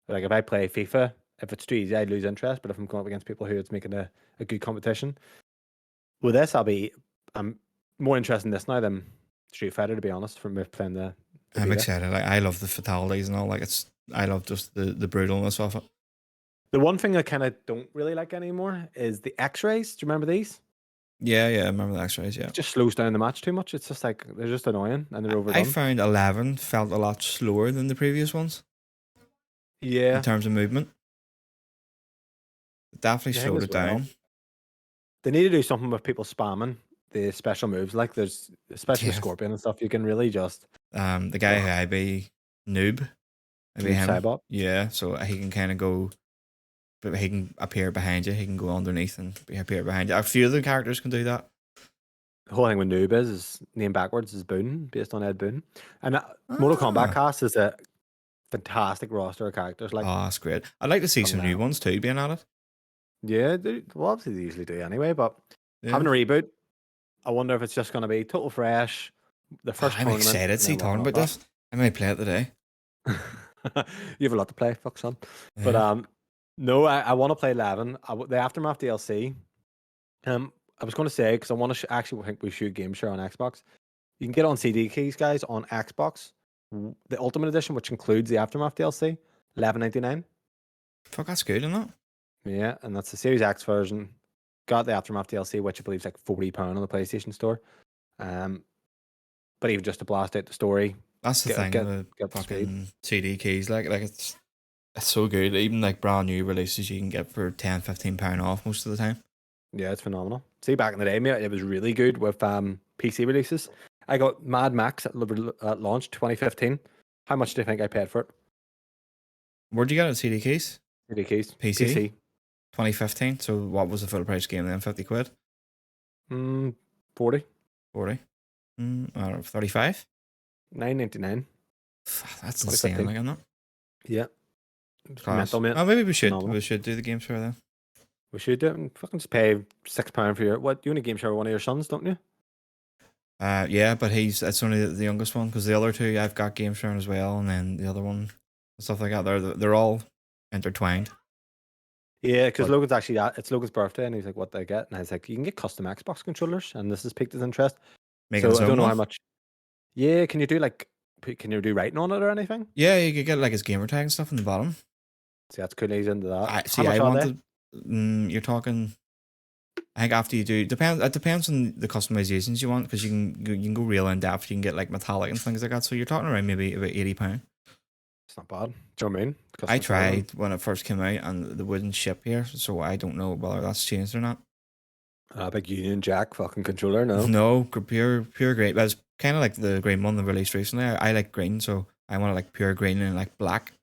like, if I play FIFA, if it's too easy, I lose interest. But if I'm going up against people who it's making a good competition, with this, I'm more interested in this now than Street Fighter, to be honest. From playing the I'm beta. excited. Like, I love the fatalities and all. Like, I love just the brutalness of it. The one thing I kind of don't really like anymore is the X-rays. Do you remember these? Yeah, I remember the X-rays. Yeah, It just slows down the match too much. It's just like they're just annoying and they're overdone. I found 11 felt a lot slower than the previous ones. Yeah, in terms of movement, it definitely slowed it down. They need to do something with people spamming the special moves. Like, there's especially with Scorpion and stuff. You can really just the guy who I be Noob, maybe him. Cybot. Yeah, so he can kind of go, but he can appear behind you. He can go underneath and appear behind you. A few of the characters can do that. The whole thing with Noob is name backwards is Boone, based on Ed Boon. And Mortal Kombat cast is a fantastic roster of characters. Like, that's great. I'd like to see some new ones too being at it. Yeah, well, obviously they usually do anyway. But having a reboot, I wonder if it's just going to be total fresh. The first I'm tournament. excited to see talking about this. I might play it today. You have a lot to play, fuck son. Yeah. But no, I want to play 11. The Aftermath DLC. I was going to say, because I want to actually think we should game share on Xbox. You can get it on CD keys, guys, on Xbox. The Ultimate Edition, which includes the Aftermath DLC, $11.99. Fuck, that's good, isn't it? Yeah, and that's the Series X version. Got the Aftermath DLC, which I believe is like £40 on the PlayStation Store. But even just to blast out the story, That's the get thing get with get the speed. fucking CD keys. Like it's so good. Even like brand new releases you can get for £10-15 off most of the time. Yeah, it's phenomenal. See, back in the day, mate, it was really good with PC releases. I got Mad Max at launch 2015. How much do you think I paid for it? Where'd you get it? CD keys? CD keys, PC? PC. 2015. So what was the full price game then? 50 quid? 40, 40? I don't know, 35? £9.99. That's insane, like, isn't it? Yeah, it's Class. mental, mate. Oh, maybe we should. Phenomenal. We should do the game fair then. We should do it and fucking just pay £6 for your. What? You only game share with one of your sons, don't you? Yeah, but it's only the youngest one because the other two I've got game sharing as well, and then the other one and stuff like that. They're all intertwined. Yeah, because But- Logan's actually it's Logan's birthday, and he's like, "What do I get?" And I was like, "You can get custom Xbox controllers," and this has piqued his interest. Making So his I don't own know how one? much. Yeah, can you do can you do writing on it or anything? Yeah, you could get like his gamer tag and stuff in the bottom. See, that's cool. He's into that. I How see. much I are they? wanted. You're talking. I think after you do depends. It depends on the customizations you want because you can go real in depth. You can get like metallic and things like that. So you're talking around maybe about £80. It's not bad. Do you know what I mean? I Custom tried when it first came out and they wouldn't ship here, so I don't know whether that's changed or not. big Union Jack fucking controller. No. No, pure green. That's kind of like the green one they released recently. I like green, so I want like pure green and like black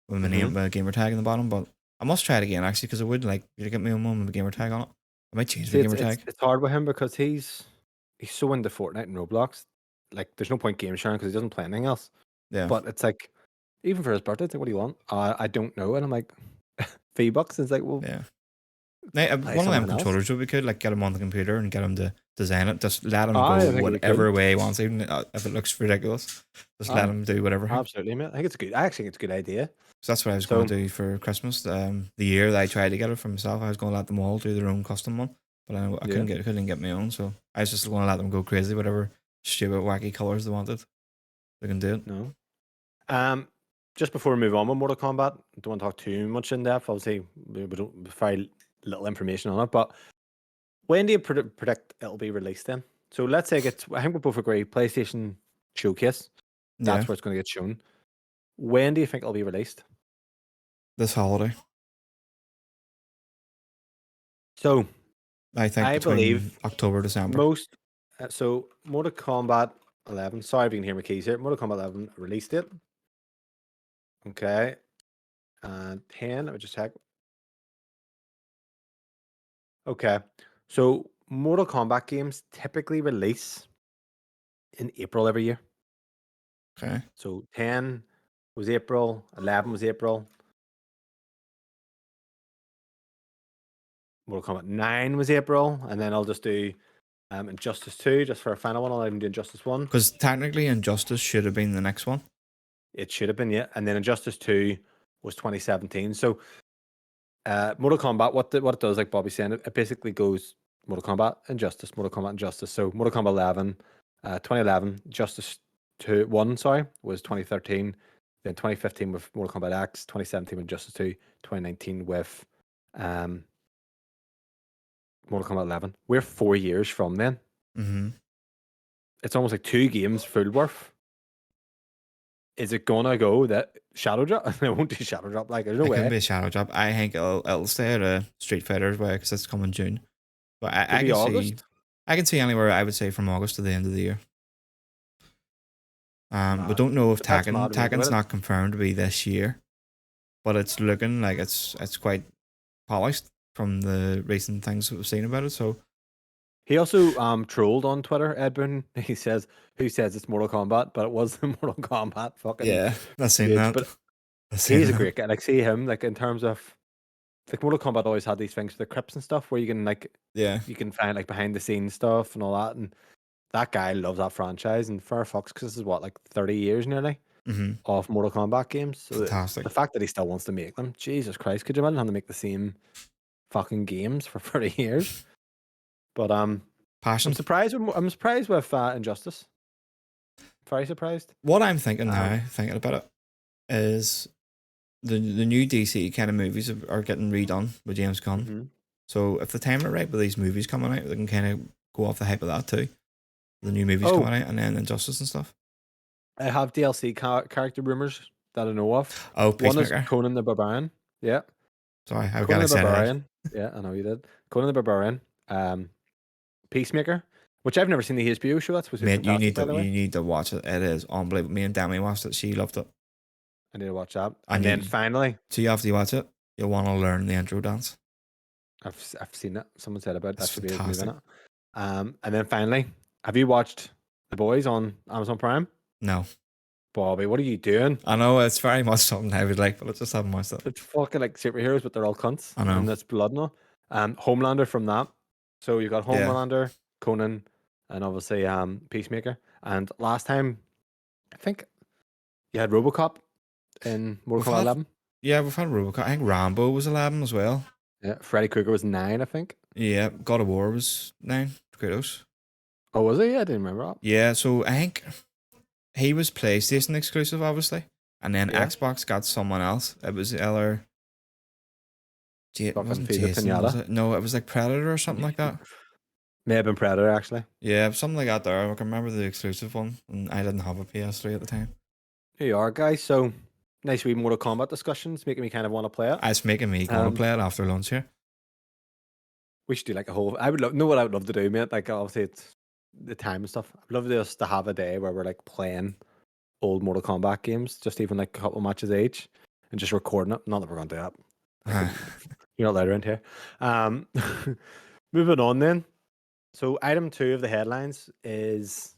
with my name, my gamer tag in the bottom. But I must try it again actually because I would like to get my own one with a gamer tag on it. I might change See, my gamer tag. it's hard with him because he's so into Fortnite and Roblox. Like, there's no point game sharing because he doesn't play anything else. Yeah, But it's like, even for his birthday, it's like, "What do you want?" I don't know, and I'm like, $3. It's like, well, yeah. Now, play one of them something else. controllers would be good. Like get him on the computer and get him to design it. Just let him I go think he whatever could. way he wants, even if it looks ridiculous. Just let him do whatever. Absolutely, mate. I think it's good. I actually think it's a good idea. So that's what I was So going to do for Christmas. The year that I tried to get it for myself, I was going to let them all do their own custom one, but I couldn't get my own. So I was just going to let them go crazy, whatever stupid wacky colors they wanted. They can do it. No. Just before we move on with Mortal Kombat, I don't want to talk too much in depth. Obviously, we don't very little information on it. But when do you predict it'll be released? Then, so let's say I think we both agree PlayStation Showcase. Yeah, That's where it's going to get shown. When do you think it'll be released? this holiday. So I think I between believe October, December. most. So Mortal Kombat 11. Sorry if you can hear my keys here. Mortal Kombat 11 release date. Okay. And 10. Let me just check. Okay. So Mortal Kombat games typically release in April every year. Okay. So 10 was April, 11 was April. Mortal Kombat 9 was April, and then I'll just do Injustice 2 just for a final one. I'll even do Injustice 1. Because technically, Injustice should have been the next one. It should have been, yeah. And then Injustice 2 was 2017. So Mortal Kombat, what it does, like Bobby's saying, it basically goes Mortal Kombat, Injustice, Mortal Kombat, Injustice. So Mortal Kombat 11, 2011, Justice 2, 1, sorry, was 2013. Then 2015 with Mortal Kombat X, 2017 with Justice 2, 2019 with Mortal Kombat 11. We're 4 years from then. Mm-hmm. It's almost like 2 games full worth. Is it gonna go that Shadow Drop? It won't do Shadow Drop. Like, there's no It way. could be a shadow drop. I think it'll stay at a Street Fighter as well because it's coming June. But I Could be can August. I can see anywhere. I would say from August to the end of the year. We don't know if That's mad when you think Tekken's about it. not confirmed to be this year, but it's looking like it's quite polished from the recent things that we've seen about it. So He also trolled on Twitter, Ed Boon. He says, "Who says it's Mortal Kombat?" But it was the Mortal Kombat fucking yeah, I've seen page. that. But I've seen he's a that. great guy. Like, see him, like, in terms of, like, Mortal Kombat always had these things for the crypts and stuff where you can, like, Yeah, you can find, like, behind the scenes stuff and all that. And that guy loves that franchise. And fair fucks, because this is what, like, 30 years nearly of Mortal Kombat games. So fantastic. the fact that he still wants to make them, Jesus Christ, could you imagine having to make the same fucking games for 30 years? But Passion. I'm surprised with Injustice. Very surprised. What I'm thinking now, thinking about it, is the new DC kind of movies are getting redone with James Gunn. Mm-hmm. So if the time are right with these movies coming out, they can kind of go off the hype of that too. The new movies Oh, coming out, and then Injustice and stuff. I have DLC character rumors that I know of. Oh, One is Peacemaker. Conan the Barbarian. Yeah, Sorry, I've got Conan the excited. Barbarian. Yeah, I know you did. Conan the Barbarian. Peacemaker, which I've never seen the HBO show. That's supposed to be Mate, fantastic, by the way. you need to watch it. It is unbelievable. Me and Demi watched it. She loved it. I need to watch that. And And then finally, so after you watch it, you'll want to learn the intro dance. I've seen it. Someone said about that It's should be a movie in fantastic. it. And then finally, have you watched The Boys on Amazon Prime? No, Bobby, what are you doing? I know it's very much something I would like, but I just haven't watched it. It's fucking like superheroes, but they're all cunts. I know. And that's blood and all. Homelander from that. So you've got Yeah. Homelander, Conan, and obviously Peacemaker. And last time, I think you had RoboCop in Mortal Kombat 11. Yeah, we've had RoboCop. I think Rambo was 11 as well. Yeah, Freddy Krueger was 9, I think. Yeah, God of War was 9. Kratos. Oh, was he? Yeah, I didn't remember that. Yeah, so I think he was PlayStation exclusive, obviously, and then Yeah. Xbox got someone else. It was either it wasn't Fucking Jason, Pinata. was it? No, it was like Predator or something like that. May have been Predator, actually. Yeah, something like that there. I can remember the exclusive one, and I didn't have a PS3 at the time. Here you are, guys. So, nice wee Mortal Kombat discussions, making me kind of want to play it. It's making me going to play it after lunch here. We should do like a whole. I would know what I would love to do, mate. Like, obviously, it's the time and stuff. I'd love just to have a day where we're like playing old Mortal Kombat games, just even like a couple matches each, and just recording it. Not that we're going to do that. You're not allowed around here. Moving on then. So, item 2 of the headlines is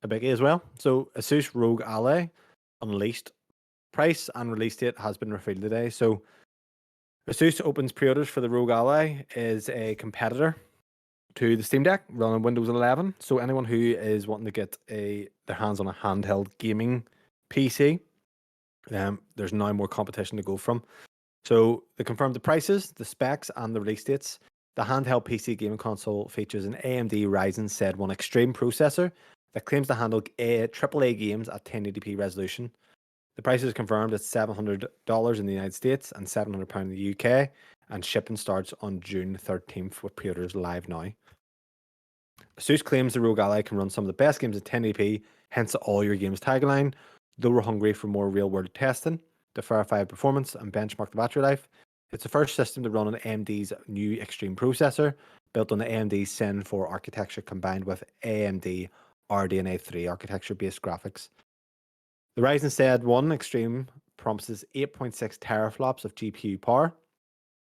a biggie as well. So, ASUS ROG Ally Unleashed. Price and release date has been revealed today. So, ASUS opens pre-orders for the ROG Ally is a competitor to the Steam Deck running Windows 11. So, anyone who is wanting to get their hands on a handheld gaming PC, there's now more competition to go from. So, they confirmed the prices, the specs, and the release dates. The handheld PC gaming console features an AMD Ryzen Z 1 Extreme processor that claims to handle AAA games at 1080p resolution. The price is confirmed at $700 in the United States and £700 in the UK, and shipping starts on June 13th with pre-orders live now. ASUS claims the ROG Ally can run some of the best games at 1080p, hence all your games tagline, though we're hungry for more real-world testing to verify performance and benchmark the battery life. It's the first system to run on AMD's new Extreme processor, built on the AMD Zen 4 architecture combined with AMD RDNA 3 architecture-based graphics. The Ryzen Z 1 Extreme promises 8.6 teraflops of GPU power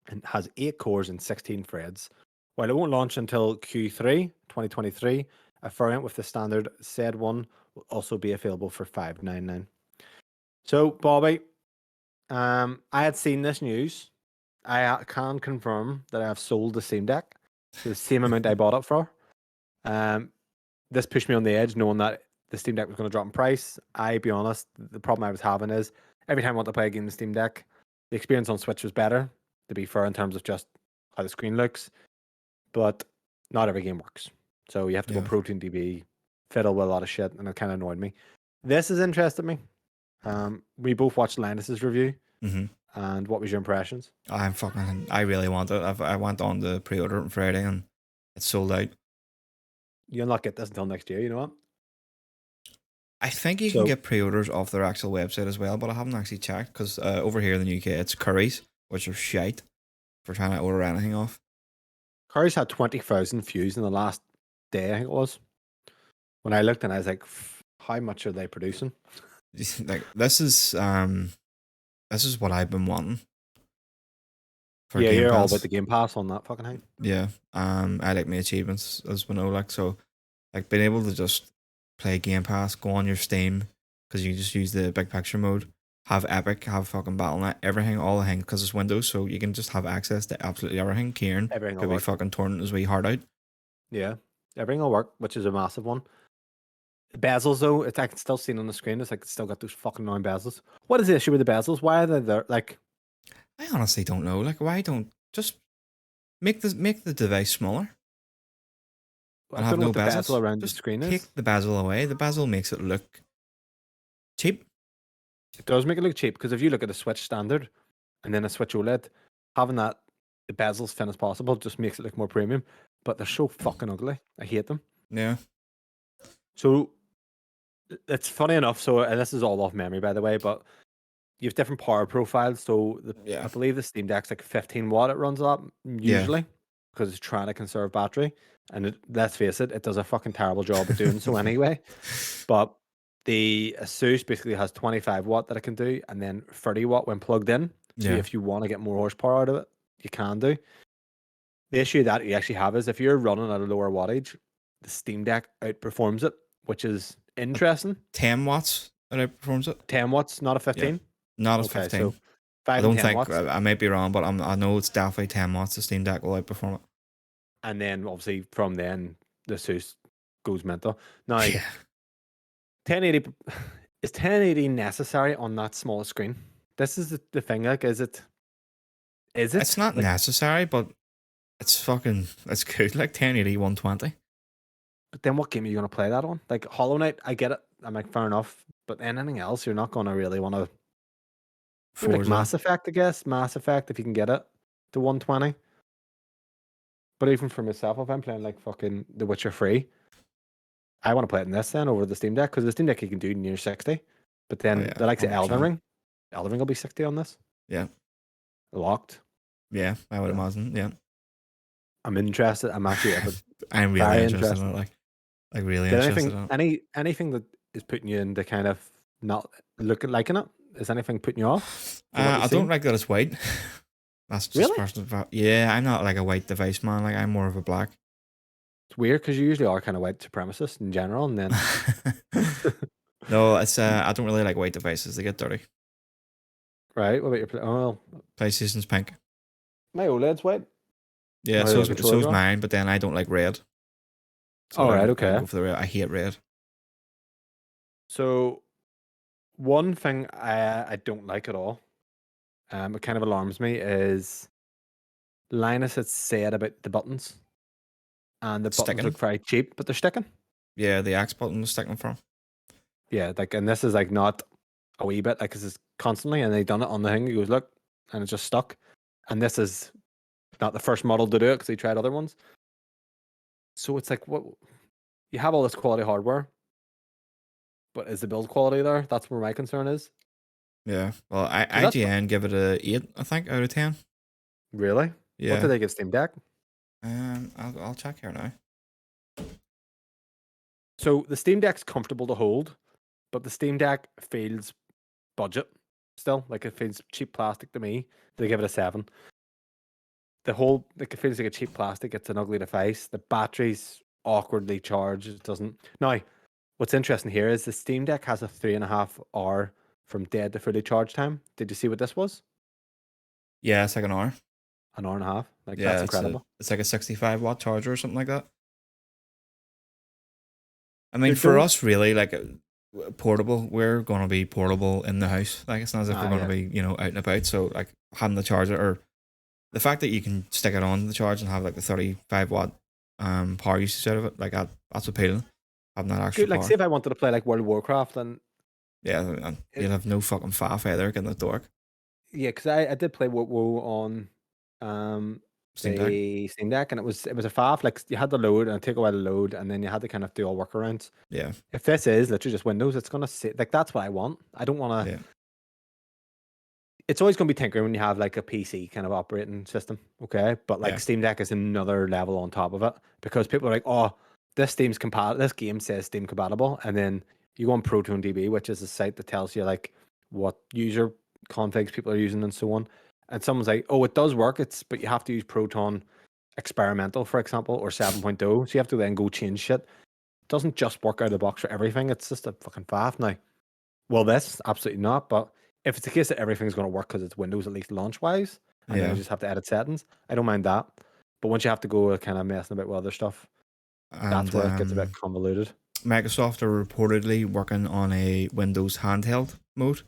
and has 8 cores and 16 threads. While it won't launch until Q3 2023, a variant with the standard Z1 will also be available for $599. So, Bobby, I had seen this news. I can confirm that I have sold the Steam Deck for the same amount I bought it for. This pushed me on the edge, knowing that the Steam Deck was going to drop in price. I'll be honest, the problem I was having is every time I want to play a game on the Steam Deck, the experience on Switch was better, to be fair, in terms of just how the screen looks. But not every game works. So you have to go Protein DB, fiddle with a lot of shit, and it kind of annoyed me. This has interested me. We both watched Linus's review. Mm-hmm. And what was your impressions? I really want it. I went on the pre-order on Friday and it's sold out. You'll not get this until next year, you know what? I think you can get pre-orders off their actual website as well, but I haven't actually checked because over here in the UK it's Curry's, which are shite for trying to order anything off. Curry's had 20,000 views in the last day, I think it was. When I looked and I was like, how much are they producing? Like this is what I've been wanting. Yeah, you're all about the Game Pass on that fucking thing. Yeah. I like my achievements as we know, like, so like being able to just play Game Pass, go on your Steam, because you just use the big picture mode, have Epic, have fucking Battle.net, everything, all the thing, because it's Windows, so you can just have access to absolutely everything. Kieran could be fucking torn his wee heart out. Yeah. Everything will work, which is a massive one. The bezels, though, I can still see it on the screen. It's like it's still got those fucking annoying bezels. What is the issue with the bezels? Why are they there? Like, I honestly don't know. Like, why don't just make the device smaller? I don't know what the bezel around just the screen is. Take the bezel away. The bezel makes it look cheap. It does make it look cheap because if you look at a Switch standard and then a Switch OLED, having that the bezels thin as possible just makes it look more premium. But they're so fucking ugly. I hate them. Yeah. So it's funny enough. So, and this is all off memory, by the way, but you have different power profiles. So Yeah. I believe the Steam Deck's like 15 watt. It runs up usually because it's trying to conserve battery. And let's face it, it does a fucking terrible job of doing so anyway. But the ASUS basically has 25 watt that it can do, and then 30 watt when plugged in. So Yeah. if you want to get more horsepower out of it, you can do. The issue that you actually have is if you're running at a lower wattage, the Steam Deck outperforms it, which is interesting. 10 watts that outperforms it. 10 watts, not a Yeah. 15. Not as Okay, 15. so I 5 don't and 10 think watts. I might be wrong, but I know it's definitely 10 watts. The Steam Deck will outperform it. And then obviously from then the ASUS goes mental. Now, Yeah. 1080 is 1080 necessary on that small screen? This is the thing. Like, is it? It's not like, necessary, but it's good. Like 1080, 120. but then what game are you going to play that on? Like Hollowknight, I get it. I'm like, fair enough. But anything else, you're not going to really want to. Maybe like Forza. Mass Effect, I guess. Mass Effect, if you can get it to 120. But even for myself, if I'm playing like fucking The Witcher 3, I want to play it in this then over the Steam Deck because the Steam Deck you can do near 60. But Oh, then yeah, the likes of Elden 100%. Ring, Elden Ring will be 60 on this. Yeah. Locked. Yeah, I would Yeah. imagine. Yeah. I'm interested. I'm actually I'm really very interested interested. in it. Like really Did interested in it. anything that is putting you into kind of not liking it? Is anything putting you off? For what you've I don't seen? like that it's white. That's just Really? personal. Yeah, I'm not like a white device man. Like I'm more of a black. It's weird because you usually are kind of white supremacist in general, and then No, it's I don't really like white devices. They get dirty. right. What about your oh, well, PlayStation's pink. my OLED's white. Yeah, Or the controllers so's are. mine, but then I don't like red. So All right. I Okay. go for the red. I hate red. So one thing I don't like at all, it kind of alarms me, is Linus had said about the buttons, and the buttons Sticking. look very cheap, but they're sticking. Yeah, the X button was sticking from. Yeah, like, and this is like not a wee bit, like, 'cause it's constantly, and they done it on the thing. He goes, look, and it's just stuck. And this is not the first model to do it because he tried other ones. So it's like, what? You have all this quality hardware, but is the build quality there? That's where my concern is. Yeah. Well, 'Cause that's IGN give it a 8, I think, out of 10. really what Yeah. did they give Steam Deck? I'll check here now. So the Steam Deck's comfortable to hold, but the Steam Deck feels budget still. Like it feels cheap plastic to me. They give it a 7. The whole like it feels like a cheap plastic. It's an ugly device. The battery's awkwardly charged. It doesn't. Now, what's interesting here is the Steam Deck has a 3.5 hour from dead to fully charged time. Did you see what this was? Yeah, it's like an hour. An hour and a half. Like that's Yeah, incredible. it's like a 65-watt charger or something like that. I mean, There for don't. us, really, like portable, we're gonna be portable in the house. Like it's not as if we're gonna Yeah. be, out and about. So like having the charger or the fact that you can stick it on the charge and have like the 35-watt power usage out of it, like that's appealing. Having that extra Good. Like, power. say if I wanted to play like World of Warcraft, and Yeah, and you'd have no fucking faff either getting it to work. yeah, because I did play WoW on Steam Deck. the Steam Deck, and it was a faff. Like you had to load and take a while to load, and then you had to kind of do all workarounds. Yeah, If this is literally just Windows, it's gonna sit like that's what I want. I don't want to. yeah, It's always gonna be tinkering when you have like a PC kind of operating system, okay? But like yeah, Steam Deck is another level on top of it because people are like, oh, this Steam's compatible. This game says Steam compatible, and then you go on ProtonDB, which is a site that tells you like what user configs people are using and so on. And someone's like, oh, it does work. But you have to use Proton Experimental, for example, or 7.0. So you have to then go change shit. It doesn't just work out of the box for everything. It's just a fucking faff now. Well, this absolutely not. But if it's the case that everything's going to work because it's Windows, at least launch wise, and then yeah. you just have to edit settings, I don't mind that. But once you have to go kind of messing about with other stuff, that's And where it gets a bit convoluted. Microsoft are reportedly working on a Windows handheld mode.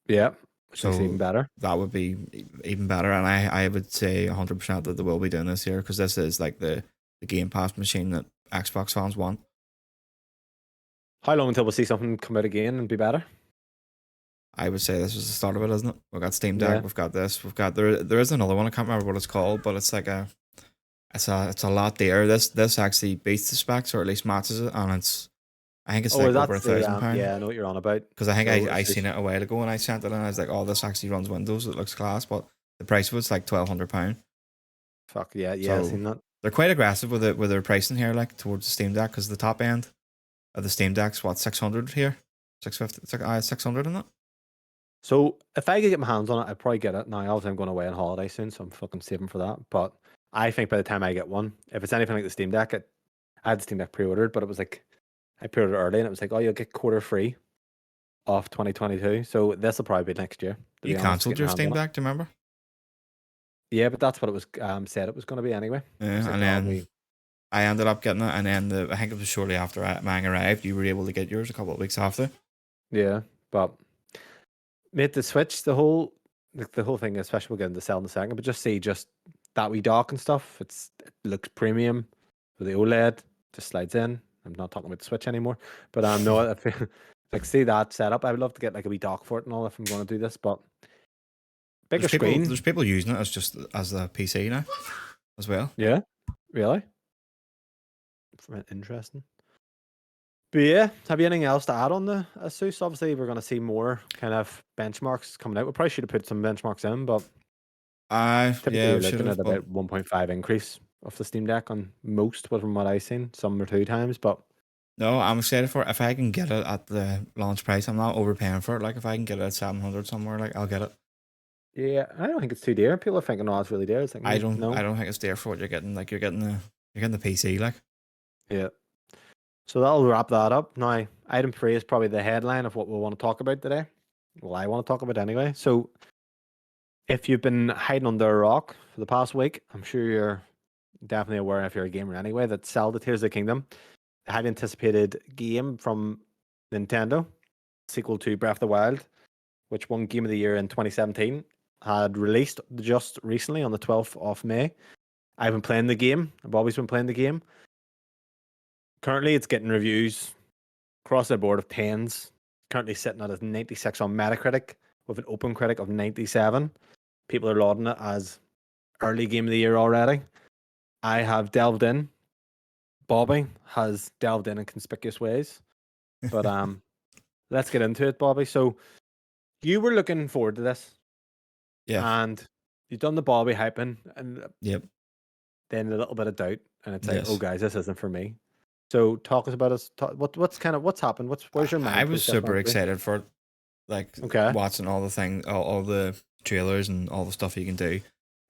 Yeah, which makes it So even better. that would be even better. And I would say 100% that they will be doing this here because this is like the Game Pass machine that Xbox fans want. How long until we see something come out again and be better? I would say this was the start of it, isn't it? We've got Steam Deck, Yeah. we've got this, we've got there is another one, I can't remember what it's called, but it's like it's a lot dearer. This actually beats the specs, or at least matches it, and I think it's Oh, like over that's the £1,000. yeah, I know what you're on about. Because I think So I seen it a while ago and I sent it and I was like, oh, this actually runs Windows. It looks class, but the price was like £1,200. fuck yeah, I've So seen that. they're quite aggressive with it with their pricing here, like towards the Steam Deck, because the top end of the Steam Deck's what, 600 here, 650, it's like 600 in it. So if I could get my hands on it, I'd probably get it. Now, obviously, I'm going away on holiday soon, so I'm fucking saving for that. But I think by the time I get one, if it's anything like the Steam Deck, I had the Steam Deck pre-ordered, but it was like I pre-ordered early, and it was like, oh, you'll get quarter free off 2022. So this will probably be next year. To You be honest, cancelled getting your my hands Steam on it. Deck, do you remember? Yeah, but that's what it was said it was going to be anyway. It was Yeah, like, and oh, then I ended up getting it, and then I think it was shortly after mine arrived. You were able to get yours a couple of weeks after. yeah, but made the switch, the whole thing, especially we'll get into Zelda in a second, but just that wee dock and stuff. It looks premium with the OLED, just slides in. I'm not talking about the Switch anymore, but no, I feel like see that setup. I would love to get like a wee dock for it and all if I'm going to do this, but bigger screen. There's people using it as just as a PC now as well. Yeah, really interesting. But yeah, have you anything else to add on the ASUS? Obviously, we're going to see more kind of benchmarks coming out. We probably should have put some benchmarks in, but typically Yeah, you're we should looking at have, but about 1.5 increase of the Steam Deck on most, from what I've seen, some or two times. But no, I'm excited for it. If I can get it at the launch price, I'm not overpaying for it. Like if I can get it at 700 somewhere, like I'll get it. yeah, I don't think it's too dear. People are thinking, "Oh, it's really dear." It's like, no, I don't think it's there for what you're getting. Like you're getting the PC. Like yeah. So that'll wrap that up. Now, item 3 is probably the headline of what we want to talk about today. Well, I want to talk about anyway. So, if you've been hiding under a rock for the past week, I'm sure you're definitely aware, if you're a gamer anyway, that Zelda Tears of the Kingdom, the highly anticipated game from Nintendo, sequel to Breath of the Wild, which won Game of the Year in 2017, had released just recently on the 12th of May. I've been playing the game. I've always been playing the game. Currently, it's getting reviews across the board of 10s. Currently sitting at a 96 on Metacritic with an open critic of 97. People are lauding it as early game of the year already. I have delved in. Bobby has delved in conspicuous ways. But let's get into it, Bobby. So you were looking forward to this, yeah, and you've done the Bobby hyping, and yep, then a little bit of doubt, and it's like, oh, yes. guys, this isn't for me. So talk us about us. What's happened? Where's your I mind was process super went through? excited for it. Like Okay. watching all the thing, all the trailers and all the stuff you can do.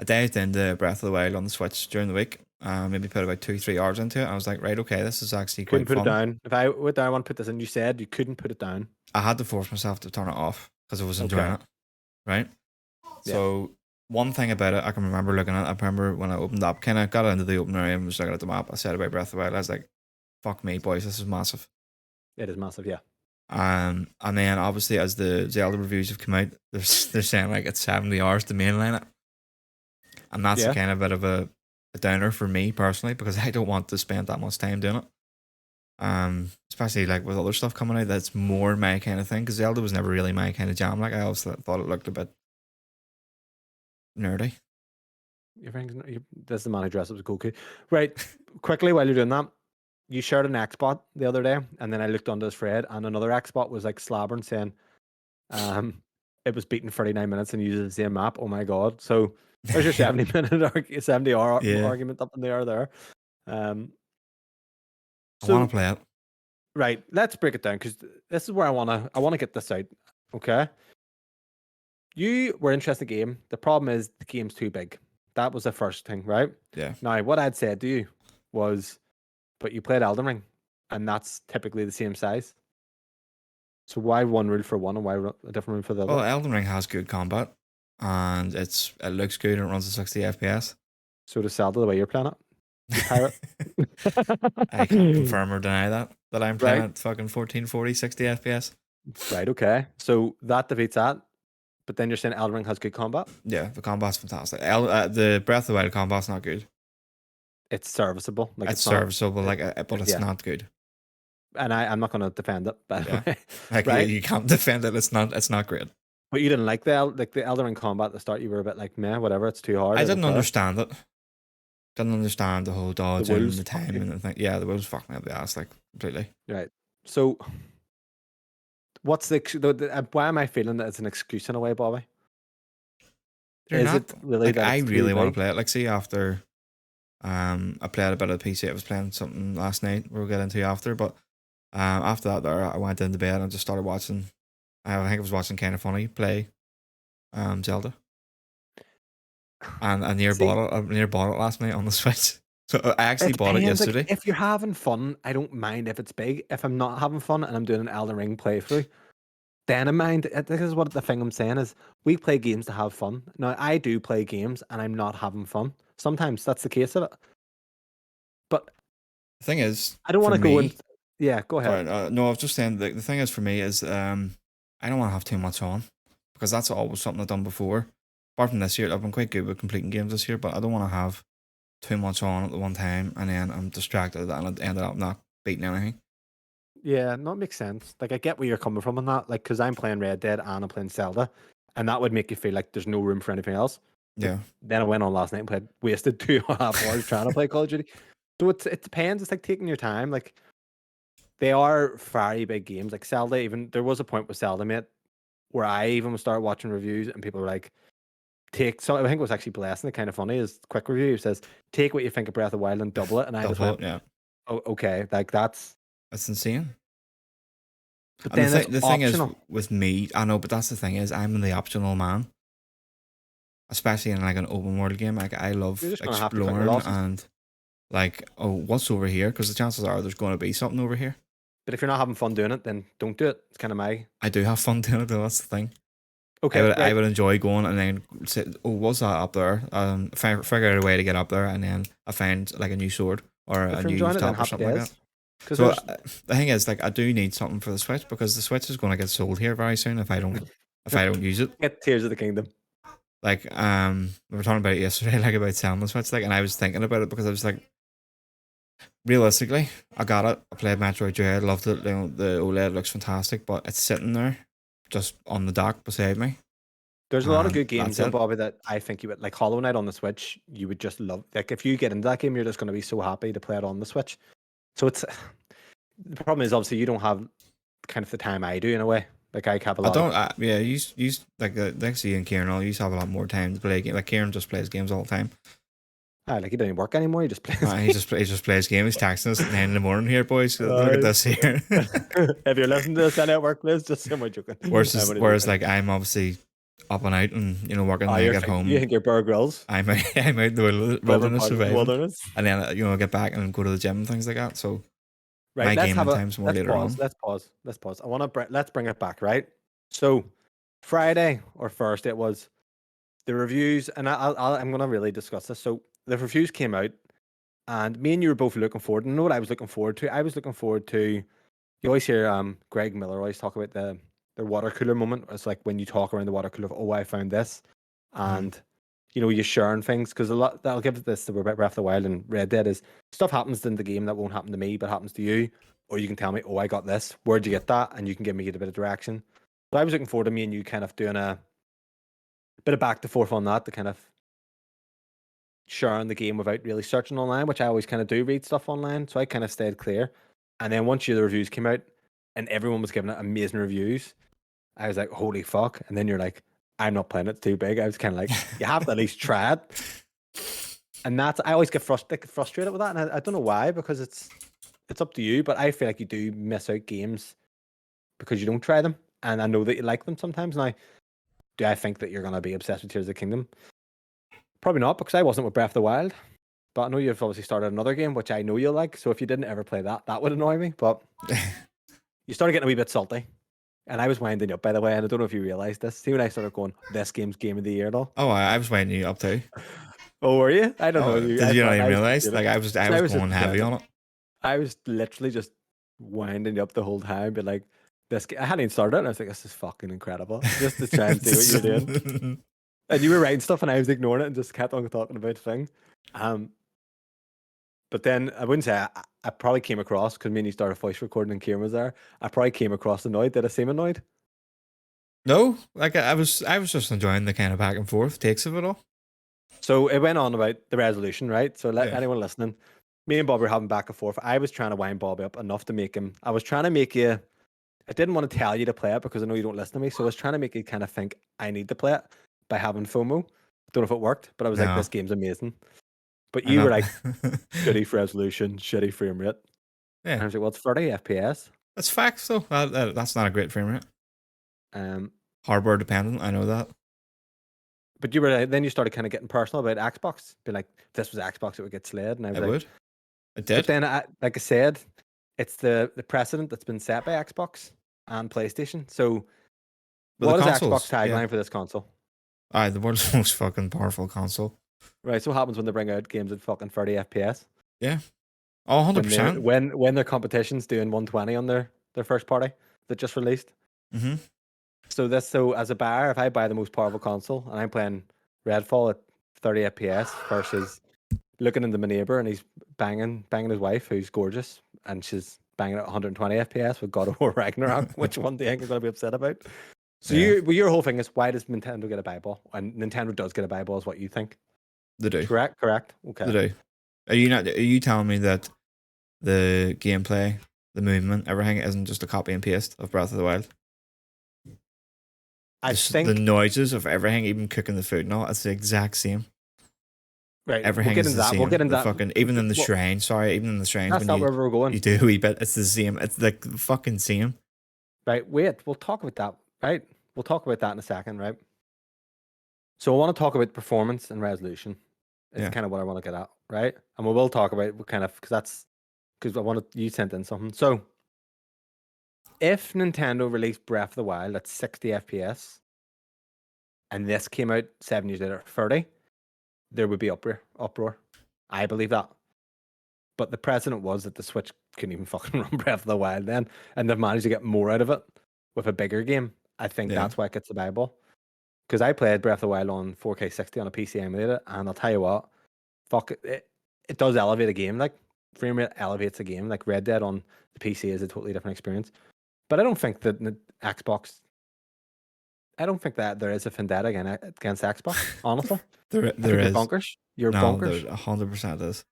I dived into Breath of the Wild on the Switch during the week. Maybe put about 2-3 hours into it. I was like, right, okay, this is actually Couldn't quite put it fun. down. If I went down, I want to put this in. You said you couldn't put it down. I had to force myself to turn it off because I was enjoying Okay. it. Right. Yeah. So one thing about it, I can remember looking at. I remember when I opened up, kind of got into the open area and was looking at the map. I said about Breath of the Wild. I was like, "Fuck me, boys, this is massive." It is massive, yeah. And then obviously as the Zelda reviews have come out, they're saying like it's 70 hours to mainline it, and that's Yeah. a kind of bit of a downer for me personally because I don't want to spend that much time doing it. Especially like with other stuff coming out that's more my kind of thing. Because Zelda was never really my kind of jam. Like I always thought it looked a bit nerdy. This is the man who dresses up as Goku. Right. Quickly, while you're doing that, you shared an Xbot the other day, and then I looked onto his thread, and another Xbot was like slabbering, saying, it was beaten 39 minutes and uses the same map. Oh my god! So there's your 70-minute, 70-hour Yeah, argument up in the air there. Um, I want to so play it. right, let's break it down because this is where I wanna get this out. Okay, you were interested in the game. The problem is the game's too big. That was the first thing, right? Yeah. Now, what I'd said to you was, but you played Elden Ring, and that's typically the same size. So why one rule for one and why a different rule for the Well, other? Elden Ring has good combat, and it looks good and it runs at 60 FPS. So does Zelda the way you're playing it, you pirate. I can't confirm or deny that I'm playing Right, at fucking 1440 60 FPS. right, okay. So that defeats that. But then you're saying Elden Ring has good combat. Yeah, the combat's fantastic. The Breath of the Wild combat's not good. It's serviceable. Like It's it's not. serviceable, like, but it's Yeah. not good. And I'm not going to defend it, by the Yeah. way. Like Right? you can't defend it. It's not great. But you didn't like the Elden Ring combat at the start. You were a bit like, meh, whatever. It's too hard. I I don't didn't care. understand it. Didn't understand the whole The dodging, wolves the fuck you. timing, and the thing. Yeah, the wolves fucked me up the ass like completely. Right. So, what's why am I feeling that it's an excuse in a way, Bobby? They're Is not it really like that I it's too really want to big? play it. Like see after I played a bit of the PC. I was playing something last night we'll get into after, but after that there I went into bed and just started watching I think I was watching Kind of Funny play Zelda. And I near See, bought it I near bought it last night on the Switch. So I actually it bought it depends. Like, yesterday. if you're having fun, I don't mind if it's big. If I'm not having fun and I'm doing an Elden Ring playthrough, then I mind. This is what the thing I'm saying is we play games to have fun. Now, I do play games and I'm not having fun. Sometimes that's the case of it. But The thing is, I don't for want to go and. me, Yeah, go ahead. sorry, no, I was just saying the thing is for me is I don't want to have too much on because that's always something I've done before. Apart from this year, I've been quite good with completing games this year, but I don't want to have too much on at the one time and then I'm distracted and I ended up not beating anything. Yeah, no, it makes sense. Like, I get where you're coming from on that. Like, because I'm playing Red Dead and I'm playing Zelda, and that would make you feel like there's no room for anything else. But Yeah. then I went on last night and played, wasted 2.5 hours trying to play Call of Duty. So it depends. It's like taking your time. Like, they are very big games. Like Zelda, even there was a point with Zelda, mate, where I even started watching reviews and people were like, take so I think it was actually Blessing, it kind of funny is quick review. It says, take what you think of Breath of the Wild and double it. And I just Double went, it, yeah. oh, okay, like that's insane. but And then it's the thing is optional. with me, I know, but that's the thing is I'm the optional man. Especially in like an open world game. Like I You're love just gonna have to cut your exploring losses. and like, oh, what's over here? Because the chances are there's going to be something over here. But if you're not having fun doing it, then don't do it. It's kind of my I do have fun doing it though, that's the thing. okay, I right. would enjoy going and then say, oh, what's that up there? Figure out a way to get up there and then I find like a new sword or If a you're new enjoying it, then top or happy something like that. days. Because So there's the thing is, like, I do need something for the Switch because the Switch is going to get sold here very soon if I don't use it. get Tears of the Kingdom. Like, we were talking about it yesterday, like about selling the Switch, like, and I was thinking about it because I was like, realistically, I got it. I played Metroid Dread, loved it. You know, the OLED looks fantastic, but it's sitting there, just on the dock beside me. There's a lot of good games That's though, it. Bobby, that I think you would like. Hollowknight on the Switch, you would just love. Like if you get into that game, you're just going to be so happy to play it on the Switch. So it's the problem is obviously you don't have kind of the time I do in a way. Like I have a I lot of don't. Yeah, you like next to you and Kieran, all you have a lot more time to play a game. Like Kieran just plays games all the time. like you don't even work anymore. You just play. He just plays games. He's texting us at 9 in the morning here, boys. Look at this here. If you're listening to this any at work, please just am I joking. Whereas like I'm obviously up and out and working and then I get home. You think you're Bear Grylls? I'm out in the wilderness surviving, Wilderness. and then get back and go to the gym and things like that. So Right, my let's gaming have a time's more let's later pause. on. Let's pause. Let's bring it back, right? So Friday or Thursday it was the reviews, and I'm gonna really discuss this. So the reviews came out, and me and you were both looking forward. And you know what I was looking forward to? I was looking forward to. You always hear Greg Miller always talk about the water cooler moment. It's like when you talk around the water cooler of, oh, I found this, and you sharing things because a lot that'll give this to Breath of the Wild and Red Dead is stuff happens in the game that won't happen to me but happens to you, or you can tell me, oh, I got this. Where'd you get that? And you can give me a bit of direction. So I was looking forward to me and you kind of doing a bit of back to forth on that, to kind of sharing the game without really searching online, which I always kind of do read stuff online. So I kind of stayed clear. And then once the reviews came out and everyone was giving it amazing reviews, I was like, holy fuck. And then you're like, I'm not playing it, it's too big. I was kind of like, you have to at least try it. And that's, I always get frustrated with that. And I don't know why, because it's up to you, but I feel like you do miss out games because you don't try them. And I know that you like them sometimes. Now, do I think that you're going to be obsessed with Tears of the Kingdom? Probably not, because I wasn't with Breath of the Wild. But I know you've obviously started another game, which I know you'll like. So if you didn't ever play that, that would annoy me. But you started getting a wee bit salty. And I was winding you up, by the way, and I don't know if you realised this. See when I started going, this game's game of the year, though. Oh, I was winding you up too. Oh, were you? I don't know. Oh, did I you not thought even I was realize? doing Like it. I was just going heavy on it. I was literally just winding you up the whole time, but like this. I hadn't even started it, and I was like, "This is fucking incredible!" Just to try and see what you're doing. And you were writing stuff, and I was ignoring it and just kept on talking about the thing. But then I wouldn't say I probably came across, because me and you started voice recording and Kieran was there. I probably came across annoyed. Did I seem annoyed? No, like I was just enjoying the kind of back and forth takes of it all. So it went on about the resolution, right? So let Yeah. anyone listening, me and Bobby were having back and forth. I was trying to wind Bobby up enough to make him. I was trying to make you. I didn't want to tell you to play it because I know you don't listen to me. So I was trying to make you kind of think I need to play it by having FOMO. Don't know if it worked, but I was like, No, this game's amazing. But I you were know. like, shitty resolution, shitty frame rate. And I Yeah, was like, well, it's 30 FPS. that's facts though. That's not a great frame rate. Um, Hardware dependent. I know that. but you were then you started kind of getting personal about Xbox, being like, if this was Xbox, it would get slayed. And I was It like, would. It but did. then, like I said, it's the precedent that's been set by Xbox and PlayStation. So, But the what is Xbox consoles, yeah. tagline for this console? Aye, the world's most fucking powerful console. Right. So, what happens when they bring out games at fucking 30 FPS? Yeah. Oh, When they're 100%. when their competition's doing 120 on their first party that just released. Mm-hmm. So as a buyer, if I buy the most powerful console and I'm playing Redfall at 30 FPS versus looking into my neighbor and he's banging his wife who's gorgeous and she's banging at 120 FPS with God of War Ragnarok, which one do you think you're going to be upset about? So Yeah, your whole thing is, why does Nintendo get a Bible? And Nintendo does get a Bible, is what you think. they do. Correct. They Okay. do. Are you not? Are you telling me that the gameplay, the movement, everything isn't just a copy and paste of Breath of the Wild? I The think, noises of everything, even cooking the food and all, it's the exact same. right, we'll Everything get is into the that. We'll same. get into The that. fucking even in the Well, shrine. Sorry, even in the shrines that's when not where we're going. you do a wee bit, it's the same. It's like the fucking same. Right, wait, we'll talk about that, right? We'll talk about that in a second, right? So I want to talk about performance and resolution. It's Yeah. kind of what I want to get at, right? And we will talk about what kind of, because I wanted you sent in something. So if Nintendo released Breath of the Wild at 60 FPS and this came out 7 years later at 30, there would be uproar. I believe that. But the precedent was that the Switch couldn't even fucking run Breath of the Wild then, and they've managed to get more out of it with a bigger game. I think Yeah. that's why it gets the Bible. Because I played Breath of the Wild on 4K 60 on a PC emulator, and I'll tell you what, fuck it does elevate a game. Like frame rate elevates a game. Like Red Dead on the PC is a totally different experience. But I don't think that the Xbox. I don't think that there is a vendetta against Xbox. Honestly, There I there think you're is. bonkers. You're No, bonkers. there 100% is.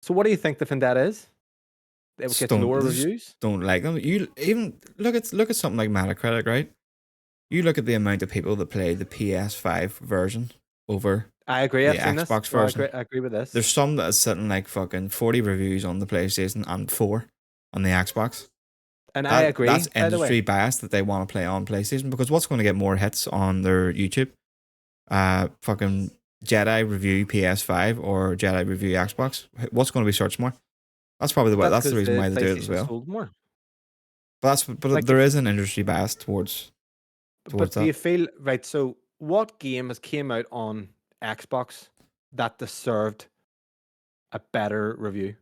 So what do you think the vendetta is? It Just gets lower they just reviews. don't like them. You even look at something like Metacritic, right? You look at the amount of people that play the PS5 version over I agree. the I've seen this. Xbox Well, version. I agree with this. There's some that are sitting like fucking 40 reviews on the PlayStation and 4 on the Xbox. And I agree, That's by the way. industry bias that they want to play on PlayStation, because what's going to get more hits on their YouTube? Fucking Jedi review PS5 or Jedi review Xbox. What's going to be searched more? That's probably That's that's the because reason the why they do it as PlayStation well. sold more. But Like, there is an industry bias towards but do that. you feel right? So, what game has came out on Xbox that deserved a better review?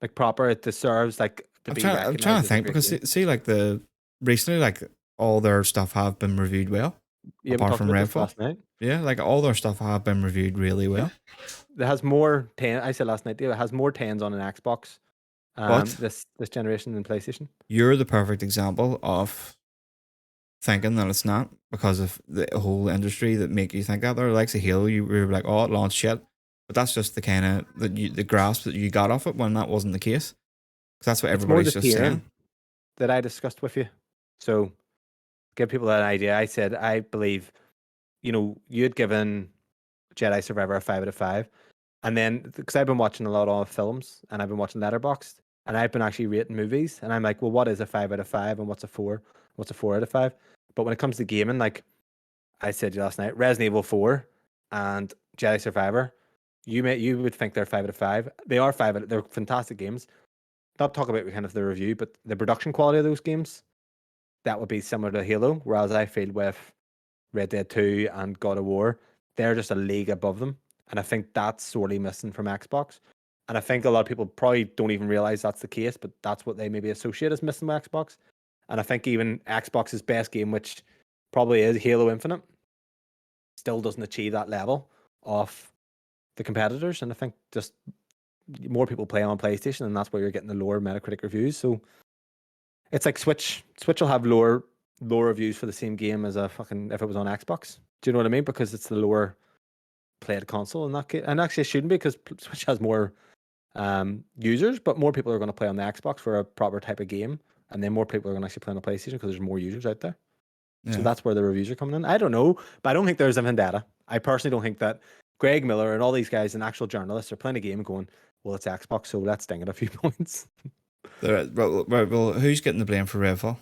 Like proper, it deserves like to be I'm trying recognized to as a think, great because game. see like the recently, like all their stuff have been reviewed well, Yeah, we apart talked from about this Redfall. last night. Yeah, like all their stuff have been reviewed really Yeah, well. it has more ten. I said last night, it has more tens on an Xbox. But This generation than PlayStation. you're the perfect example of thinking that it's not, because of the whole industry that make you think that. There, likes of Halo, you were like, oh, it launched shit, but that's just the kind of the grasp that you got off it when that wasn't the case. Because that's what It's more everybody's the just saying. tiering that I discussed with you. So, give people an idea. I said I believe, you had given Jedi Survivor a 5 out of 5. And then, because I've been watching a lot of films and I've been watching Letterboxd and I've been actually rating movies and I'm like, well, what is a 5 out of 5 and what's a 4? What's a 4 out of 5? But when it comes to gaming, like I said to you last night, Resident Evil 4 and Jedi Survivor, you would think they're 5 out of 5. They are they're fantastic games. Not talk about kind of the review, but the production quality of those games, that would be similar to Halo. Whereas I feel with Red Dead 2 and God of War, they're just a league above them. And I think that's sorely missing from Xbox. And I think a lot of people probably don't even realize that's the case, but that's what they maybe associate as missing with Xbox. And I think even Xbox's best game, which probably is Halo Infinite, still doesn't achieve that level of the competitors. And I think just more people play on PlayStation, and that's where you're getting the lower Metacritic reviews. So it's like Switch. Switch will have lower reviews for the same game as a fucking if it was on Xbox. Do you know what I mean? Because it's the lower played console in that case. And actually, it shouldn't be because Switch has more users, but more people are going to play on the Xbox for a proper type of game, and then more people are going to actually play on the PlayStation because there's more users out there. So Yeah. that's where the reviews are coming in. I don't know, but I don't think there's a vendetta. I personally don't think that Greg Miller and all these guys and actual journalists are playing a game and going, well, it's Xbox, so let's ding it a few points. Well, who's getting the blame for Redfall?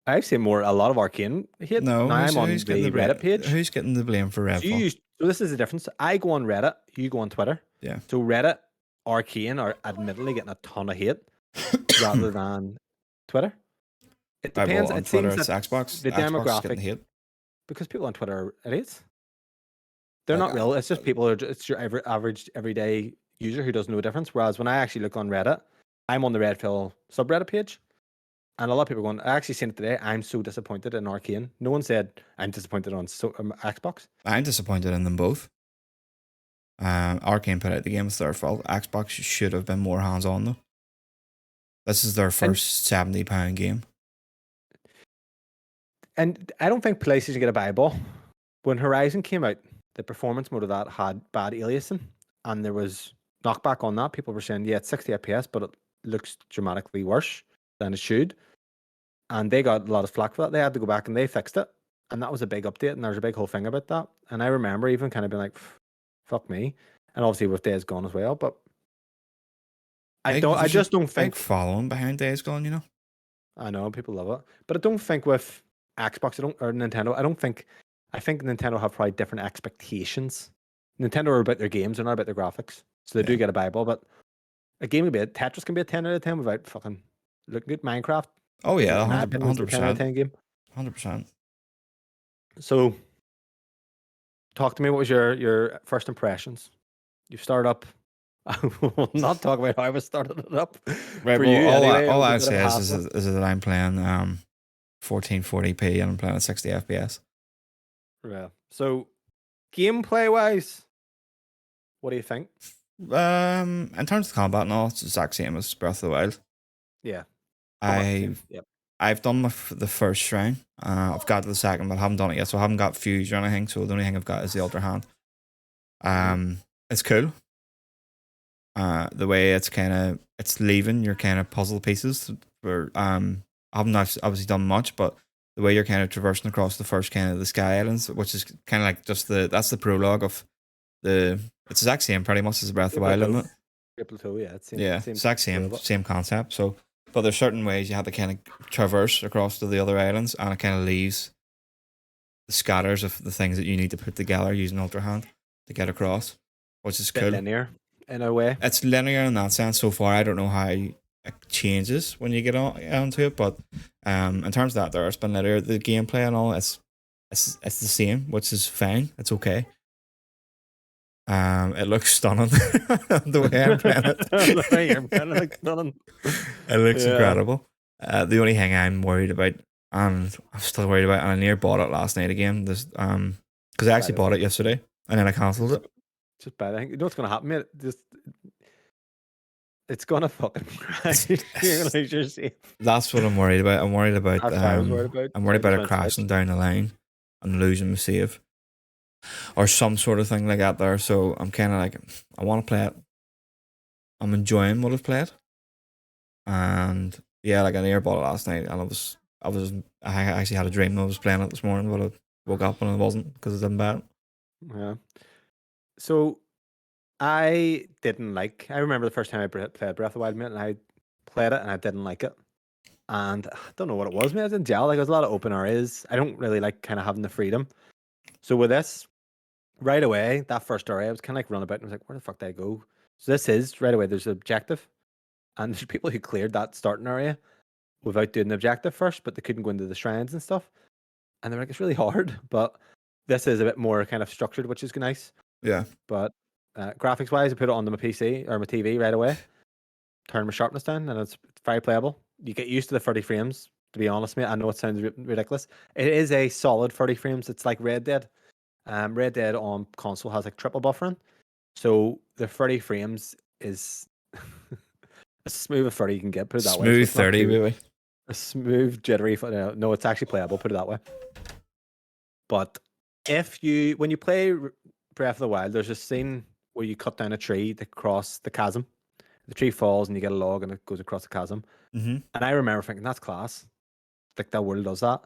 I've seen a lot of Arcane hate. No, Now I'm on who's the getting the Reddit page. Who's getting the blame for Redfall? So this is the difference. I go on Reddit, you go on Twitter. Yeah. So Reddit, Arcane are admittedly getting a ton of hate rather than Twitter. It depends. On it Twitter, seems it's that Xbox. the Xbox is demographic, getting hate. because people on Twitter are idiots. They're Like, not real. It's just people it's your average everyday user who doesn't know the difference. Whereas when I actually look on Reddit, I'm on the Redfill subreddit page, and a lot of people are going, I actually seen it today. I'm so disappointed in Arcane. No one said I'm disappointed on Xbox. I'm disappointed in them both. Arcane put out the game, it's their fault. Xbox should have been more hands on though. This is their first £70 game. And I don't think PlayStation get a Bible. When Horizon came out, the performance mode of that had bad aliasing, and there was knockback on that. People were saying, yeah, it's 60 FPS, but it looks dramatically worse than it should. And they got a lot of flack for that. They had to go back and they fixed it. And that was a big update, and there was a big whole thing about that. And I remember even kind of being like, fuck me. And obviously with Days Gone as well, but I just don't think following behind Days Gone, you know. I know people love it, but I don't think with Xbox, or Nintendo, I think Nintendo have probably different expectations. Nintendo are about their games, they're not about their graphics, so they do get a Bible. But a game can be Tetris can be a 10 out of 10 without fucking looking at Minecraft. Oh yeah, in my opinion, it's a 10 out of 10 game. 100%. So, talk to me. What was your first impressions? You started up. I will not talk about how I was starting it up. Right. For Well, you, anyway, all I it was a say bit of a is hassle. that I'm playing 1440p and I'm playing at 60 FPS. Yeah. So, gameplay wise, what do you think? In terms of combat and all, it's the exact same as Breath of the Wild. Yeah. I've done the first shrine. I've got to the second, but I haven't done it yet, so I haven't got fused or anything. So the only thing I've got is the Elder Hand. It's cool. The way it's leaving your kind of puzzle pieces. Where I haven't obviously done much, but the way you're kind of traversing across the first kind of the Sky Islands, which is kind of like that's the prologue of it's the exact same pretty much as the Breath of the Wild, isn't it? Plateau, yeah. Exact same concept. So, but there's certain ways you have to kind of traverse across to the other islands, and it kind of leaves the scatters of the things that you need to put together using Ultra Hand to get across, which is cool. Linear in a way. It's linear in that sense so far. I don't know how it changes when you get onto it, but in terms of that, it's been linear. The gameplay and all, it's the same, which is fine. It's okay. It looks stunning the way I'm playing it. It looks incredible. The only thing I'm worried about, and I'm still worried about, and I near bought it last night again, because I actually bought it yesterday and then I cancelled it. Just bad. I think you know what's gonna happen, mate. It's gonna fucking crash. You're gonna lose your save. That's what I'm worried about. I'm worried about. That's what I was worried about. I'm worried about it crashing down the line and losing my save, or some sort of thing like that there. So I'm kind of like, I want to play it. I'm enjoying what I've played, and yeah, like I near bought it last night, and I actually had a dream I was playing it this morning, but I woke up and I wasn't because I didn't buy it. Yeah. So I remember the first time I played Breath of the Wild, mate, and I played it and I didn't like it. And I don't know what it was, mate. I didn't gel. Like, there's a lot of open areas. I don't really like kind of having the freedom. So with this, right away, that first area, I was kind of like running about and I was like, where the fuck did I go? So this is right away, there's an objective. And there's people who cleared that starting area without doing the objective first, but they couldn't go into the shrines and stuff. And they're like, it's really hard. But this is a bit more kind of structured, which is nice. Yeah. But graphics wise, I put it onto my PC or my TV right away. Turn my sharpness down, and it's very playable. You get used to the 30 frames. To be honest, mate, I know it sounds ridiculous. It is a solid 30 frames. It's like Red Dead. Red Dead on console has like triple buffering. So the 30 frames is as smooth a 30 you can get, put it that way. So Smooth it's not 30, too baby. a smooth, jittery. No, it's actually playable, put it that way. But when you play Breath of the Wild, there's a scene where you cut down a tree to cross the chasm. The tree falls and you get a log and it goes across the chasm. Mm-hmm. And I remember thinking, that's class. Like that world does that.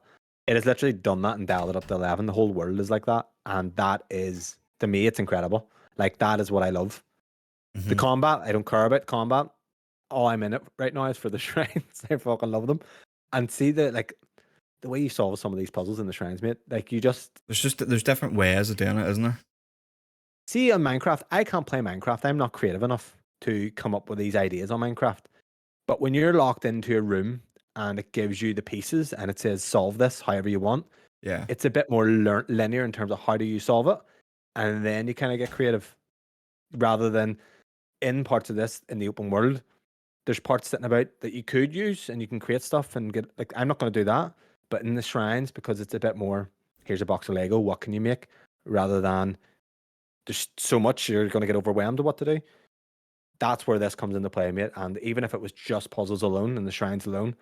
It has literally done that and dialed it up to 11. The whole world is like that. And that is, to me, it's incredible. Like that is what I love. The Mm-hmm. combat, I don't care about combat. All I'm in it right now is for the shrines. I fucking love them. And see the way you solve some of these puzzles in the shrines, mate. Like There's different ways of doing it, isn't there? see on Minecraft, I can't play Minecraft. I'm not creative enough to come up with these ideas on Minecraft. But when you're locked into a room and it gives you the pieces and it says solve this however you want, Yeah. it's a bit more linear in terms of how do you solve it, and then you kind of get creative rather than in parts of this in the open world. There's parts sitting about that you could use and you can create stuff and get like I'm not going to do that, but in the shrines because it's a bit more. Here's a box of Lego. What can you make? Rather than there's so much you're going to get overwhelmed with what to do. That's where this comes into play, mate. And even if it was just puzzles alone and the shrines alone,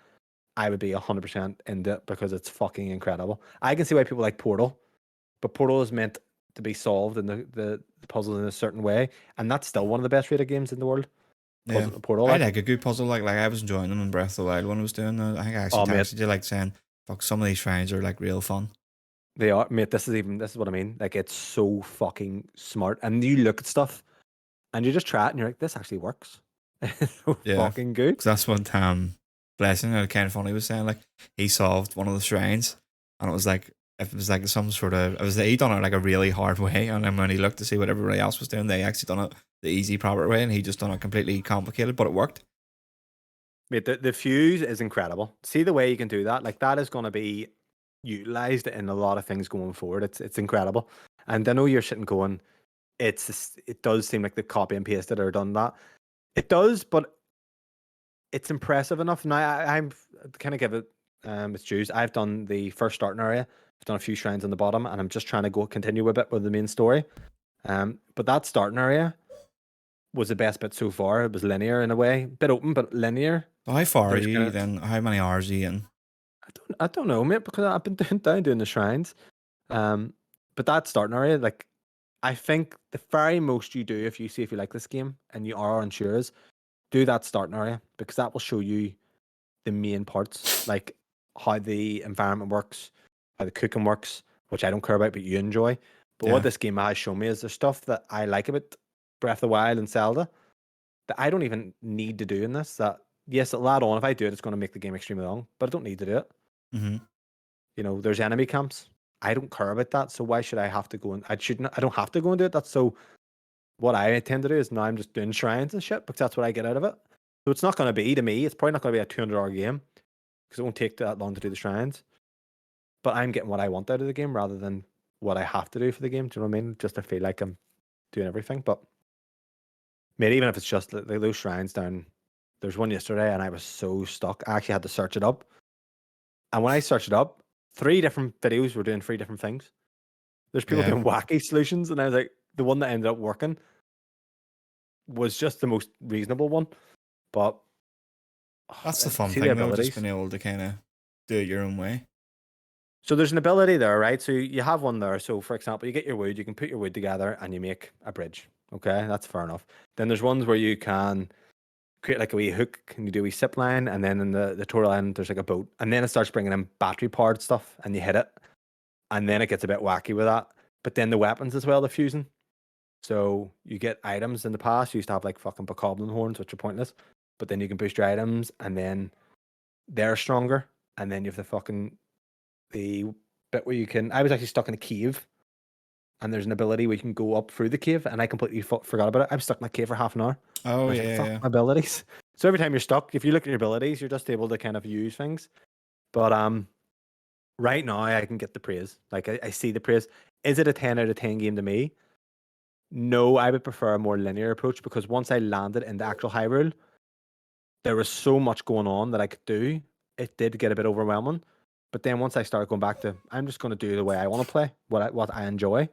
I would be 100% into it because it's fucking incredible. I can see why people like Portal, but Portal is meant to be solved in the puzzles in a certain way, and that's still one of the best rated games in the world. Yeah. Portal, I like, like a good puzzle. Like I was enjoying them in Breath of the Wild when I was doing that. I think I actually oh mate, texted you like saying, "Fuck, some of these shrines are like real fun." they are, mate. This is what I mean. Like, it's so fucking smart, and you look at stuff and you just try it, and you're like, this actually works. It's so Yeah, fucking good. because that's what Blessing, kind of funny, was saying. Like he solved one of the shrines, and it was like if it was like some sort of it was he done it like a really hard way, and then when he looked to see what everybody else was doing, they actually done it the easy proper way, and he just done it completely complicated, but it worked. Mate, the fuse is incredible. See the way you can do that? Like that is going to be utilized in a lot of things going forward. It's incredible. And I know you're sitting going, it does seem like they copy and pasted or done that. It does, but it's impressive enough. Now I'm kind of give it its dues. I've done the first starting area. I've done a few shrines on the bottom, and I'm just trying to continue a bit with the main story. But that starting area was the best bit so far. It was linear in a way, bit open but linear. So how far are There's you kind of then? How many hours are you in? I don't know, mate, because I've been doing the shrines. But that starting area, like I think the very most you do if you like this game and you are unsure is do that starting area because that will show you the main parts, like how the environment works, how the cooking works, which I don't care about, but you enjoy. But what Yeah. this game has shown me is there's stuff that I like about Breath of the Wild and Zelda that I don't even need to do in this. That yes, it'll add on. If I do it, it's going to make the game extremely long, but I don't need to do it. Mm-hmm. You know, there's enemy camps. I don't care about that. So why should I have to go and I shouldn't I don't have to go and do it. That's so what I tend to do is now I'm just doing shrines and shit because that's what I get out of it. So it's not gonna be to me, it's probably not gonna be a 200-hour game because it won't take that long to do the shrines. But I'm getting what I want out of the game rather than what I have to do for the game. Do you know what I mean? Just to feel like I'm doing everything. But maybe even if it's just like those shrines down, there's one yesterday and I was so stuck. I actually had to search it up. And when I searched it up, 3 different videos were doing 3 different things. There's people Yeah. doing wacky solutions, and I was like, the one that ended up working was just the most reasonable one. But That's the fun see the thing though, just abilities. being able to kind of do it your own way. So there's an ability there, right? So you have one there. So for example, you get your wood, you can put your wood together and you make a bridge. Okay, that's fair enough. Then there's ones where you can create like a wee hook and you do a wee zip line, and then in the tutorial end there's like a boat, and then it starts bringing in battery powered stuff, and you hit it, and then it gets a bit wacky with that. But then the weapons as well, the fusing. So you get items in the past. You used to have like fucking bokoblin horns, which are pointless. But then you can boost your items, and then they're stronger. And then you have the bit where you can. I was actually stuck in a cave, and there's an ability where you can go up through the cave, and I completely forgot about it. I was stuck in that cave for half an hour. Oh I was yeah, like, fuck yeah. my abilities. So every time you're stuck, if you look at your abilities, you're just able to kind of use things. But right now I can get the praise. Like I see the praise. Is it a 10 out of 10 game to me? No, I would prefer a more linear approach because once I landed in the actual Hyrule, there was so much going on that I could do. It did get a bit overwhelming. But then once I started going back to, I'm just going to do the way I want to play, what I enjoy.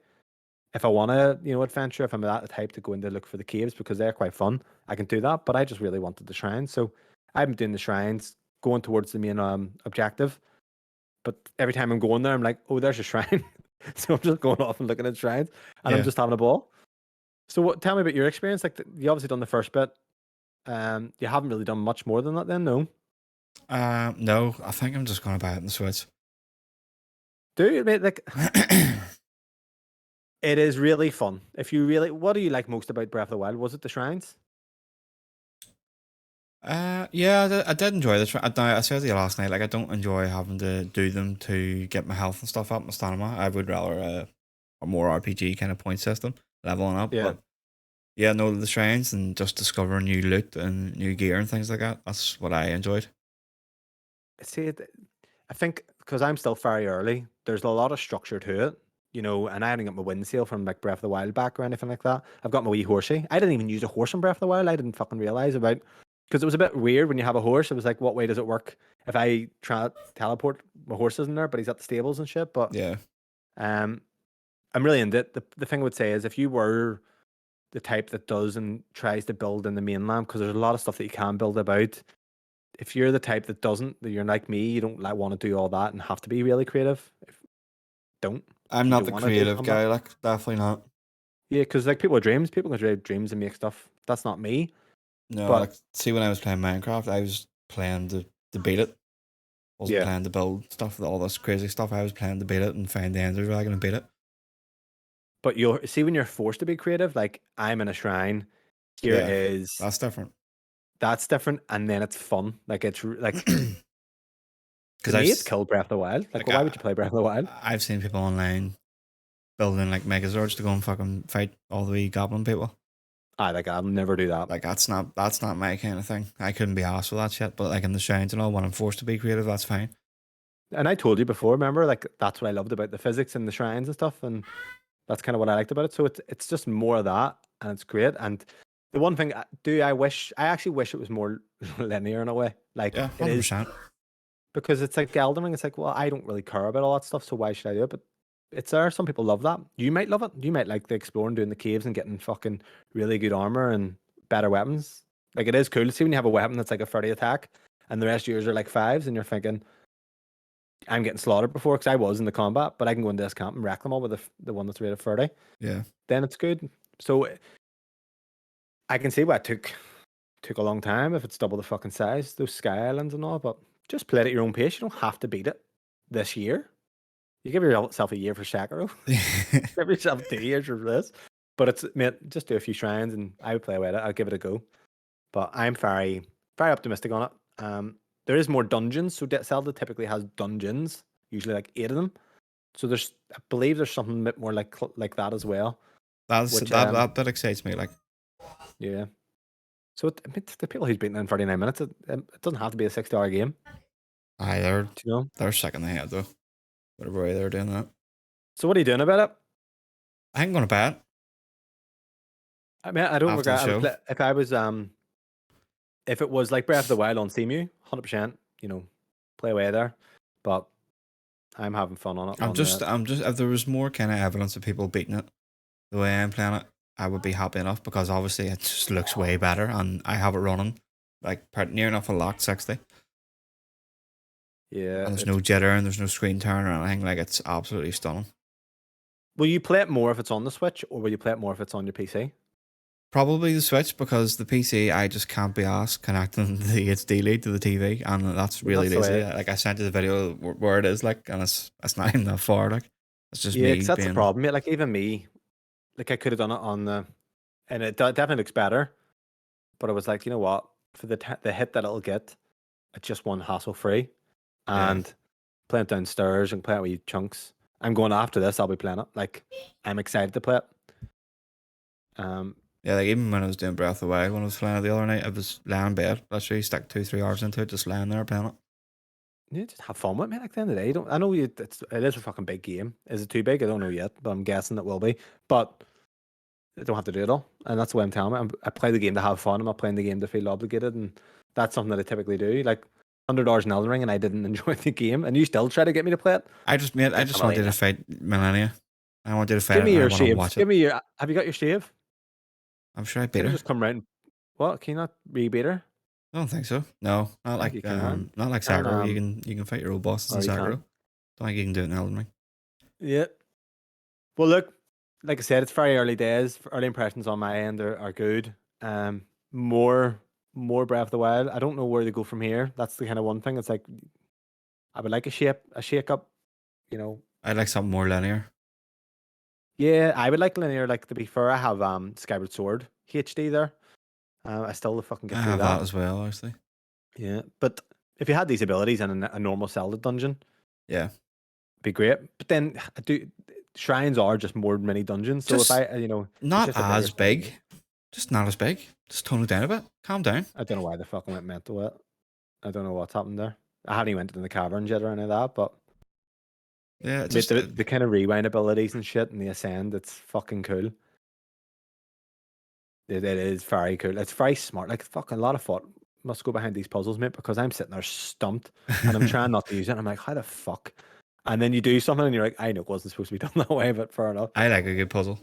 if I want to, adventure, if I'm that type to go in to look for the caves because they're quite fun, I can do that. But I just really wanted the shrines, so I've been doing the shrines, going towards the main objective. But every time I'm going there, I'm like, oh, there's a shrine. So I'm just going off and looking at shrines, and I'm Yeah. just having a ball. So tell me about your experience. Like, you obviously done the first bit. You haven't really done much more than that, then, no? No, I think I'm just gonna buy it in the Switch. Do you, mate? Like, it is really fun. If you really, what do you like most about Breath of the Wild? Was it the shrines? Yeah, I did enjoy I said to you last night, like I don't enjoy having to do them to get my health and stuff up, my stamina. I would rather a more RPG kind of point system, leveling up. Yeah. But yeah, no, the shrines and just discovering new loot and new gear and things like that. That's what I enjoyed. See, I think because I'm still very early, there's a lot of structure to it, and I haven't got my wind sail from like Breath of the Wild back or anything like that. I've got my wee horsey. I didn't even use a horse in Breath of the Wild. I didn't fucking realize about because it was a bit weird when you have a horse. It was like, what way does it work if I try to teleport? My horse isn't there, but he's at the stables and shit. But Yeah, um, I'm really into it. The thing I would say is if you were the type that does and tries to build in the mainland, because there's a lot of stuff that you can build about. If you're the type that doesn't, that you're like me, you don't like want to do all that and have to be really creative. Don't. I'm You not don't the want to do creative combat. guy. Like definitely not. Yeah, because like people have dreams. People can have dreams and make stuff. That's not me. No, But like see when I was playing Minecraft, I was playing to beat it. Wasn't yeah, playing to build stuff, all this crazy stuff. I was playing to beat it and find the ender dragon and beat it. but you'll see when you're forced to be creative. Like I'm in a shrine. Here Yeah, is that's different. that's different, and then it's fun. Like like to Because me, it's killed Breath of the Wild. Like, like well, why would you play Breath of the Wild? I've seen people online building like Megazords to go and fucking fight all the wee goblin people. Like I'll never do that. Like that's not my kind of thing. I couldn't be asked for that shit. But like in the shrines and all, when I'm forced to be creative, that's fine. And I told you before, remember, like that's what I loved about the physics and the shrines and stuff, and that's kind of what I liked about it. So it's just more of that, and it's great. And the one thing I actually wish it was more linear in a way. Like Yeah, it is 100%. because it's like Elden Ring. It's like, well, I don't really care about all that stuff, so why should I do it? But it's there. Some people love that. You might love it. You might like the exploring, doing the caves, and getting fucking really good armor and better weapons. Like it is cool to see when you have a weapon that's like a 30 attack, and the rest of yours are like fives, and you're thinking, I'm getting slaughtered before because I was in the combat, but I can go into this camp and wreck them all with the one that's rated 30. Yeah. Then it's good. So I can see why it took a long time if it's double the fucking size, those Sky Islands and all, but just play it at your own pace. You don't have to beat it this year. You give yourself a year for Sekiro. Give yourself 2 years for this. But it's, mate, just do a few shrines and I would play with it. I'll give it a go. But I'm very, very optimistic on it. There is more dungeons. So Zelda typically has dungeons, usually like 8 of them. So I believe there's something a bit more like that as well. Which, that excites me. Like, yeah. So I mean, the people who's beaten it in 39 minutes, it doesn't have to be a 60-hour game. they're Do you know? they're sick in the head though. Whatever way they're doing that. So what are you doing about it? I ain't gonna buy it I mean, I don't after the regret. show. If I was if it was like Breath of the Wild on Cemu, 100%, play away there. But I'm having fun on it. I'm just if there was more kind of evidence of people beating it the way I'm playing it, I would be happy enough because obviously it just looks way better and I have it running like near enough a locked 60. Yeah. And there's no jitter and there's no screen turn or anything. Like it's absolutely stunning. Will you play it more if it's on the Switch, or will you play it more if it's on your PC? Probably the Switch because the PC I just can't be asked connecting the HD lead to the TV and that's really That's the lazy. way. Like I sent you the video where it is like and it's not even that far. Like it's just Yeah, me because that's the being problem. Yeah, like even me, like I could have done it on the, and it definitely looks better. But I was like, you know what? For the hit that it'll get, it's just one hassle free, yeah. and playing it downstairs and playing it with chunks. I'm going after this. I'll be playing it. Like I'm excited to play it. Yeah, like even when I was doing Breath of the Wild when I was playing it the other night, I was laying in bed, literally stuck 2-3 hours into it, just laying there playing it. Yeah, just have fun with it, man. Like, at the end of the day, I know it is a fucking big game. Is it too big? I don't know yet, but I'm guessing it will be. But I don't have to do it all, and that's what I'm telling me. I play the game to have fun. I'm not playing the game to feel obligated, and that's something that I typically do. Like $100 in Elden Ring, and I didn't enjoy the game, and you still try to get me to play it. I just Get some wanted to Elena. fight Millennia I want you to fight Give it me and I your want to shaves. watch it. Give me your. Have you got your shave? I'm sure I beat Could have her. just come round. What? Can you not rebeat her? I don't think so. No, I think you can. not like And Sakura. You can fight your old bosses in or you Sakura. can. Don't think you can do it in Elden Ring. Yeah. Well, look, like I said, it's very early days. Early impressions on my end are good. Um, more more Breath of the Wild. I don't know where to go from here. That's the kind of one thing. It's like I would like a shake up. You know, I like something more linear. yeah, I would like linear. Like to be fair, I have Skyward Sword HD there. I still fucking I get through have that that. as well, actually. Yeah, but if you had these abilities in a normal Zelda dungeon, it'd Yeah. be great. But then I do shrines are just more mini dungeons. So if Just I, it's not just a bigger as size. big. Just not as big. Just tone it down a bit. Calm down. I don't know why they fucking went mental with it. I don't know what's happened there. I haven't even went in the caverns yet or any of that, but Yeah, mate, just the kind of rewind abilities and shit and the ascend, it's fucking cool. It is very cool. It's very smart. Like fucking a lot of thought must go behind these puzzles, mate, because I'm sitting there stumped and I'm trying not to use it. I'm like, how the fuck? And then you do something and you're like, I know it wasn't supposed to be done that way, but fair enough. I like a good puzzle.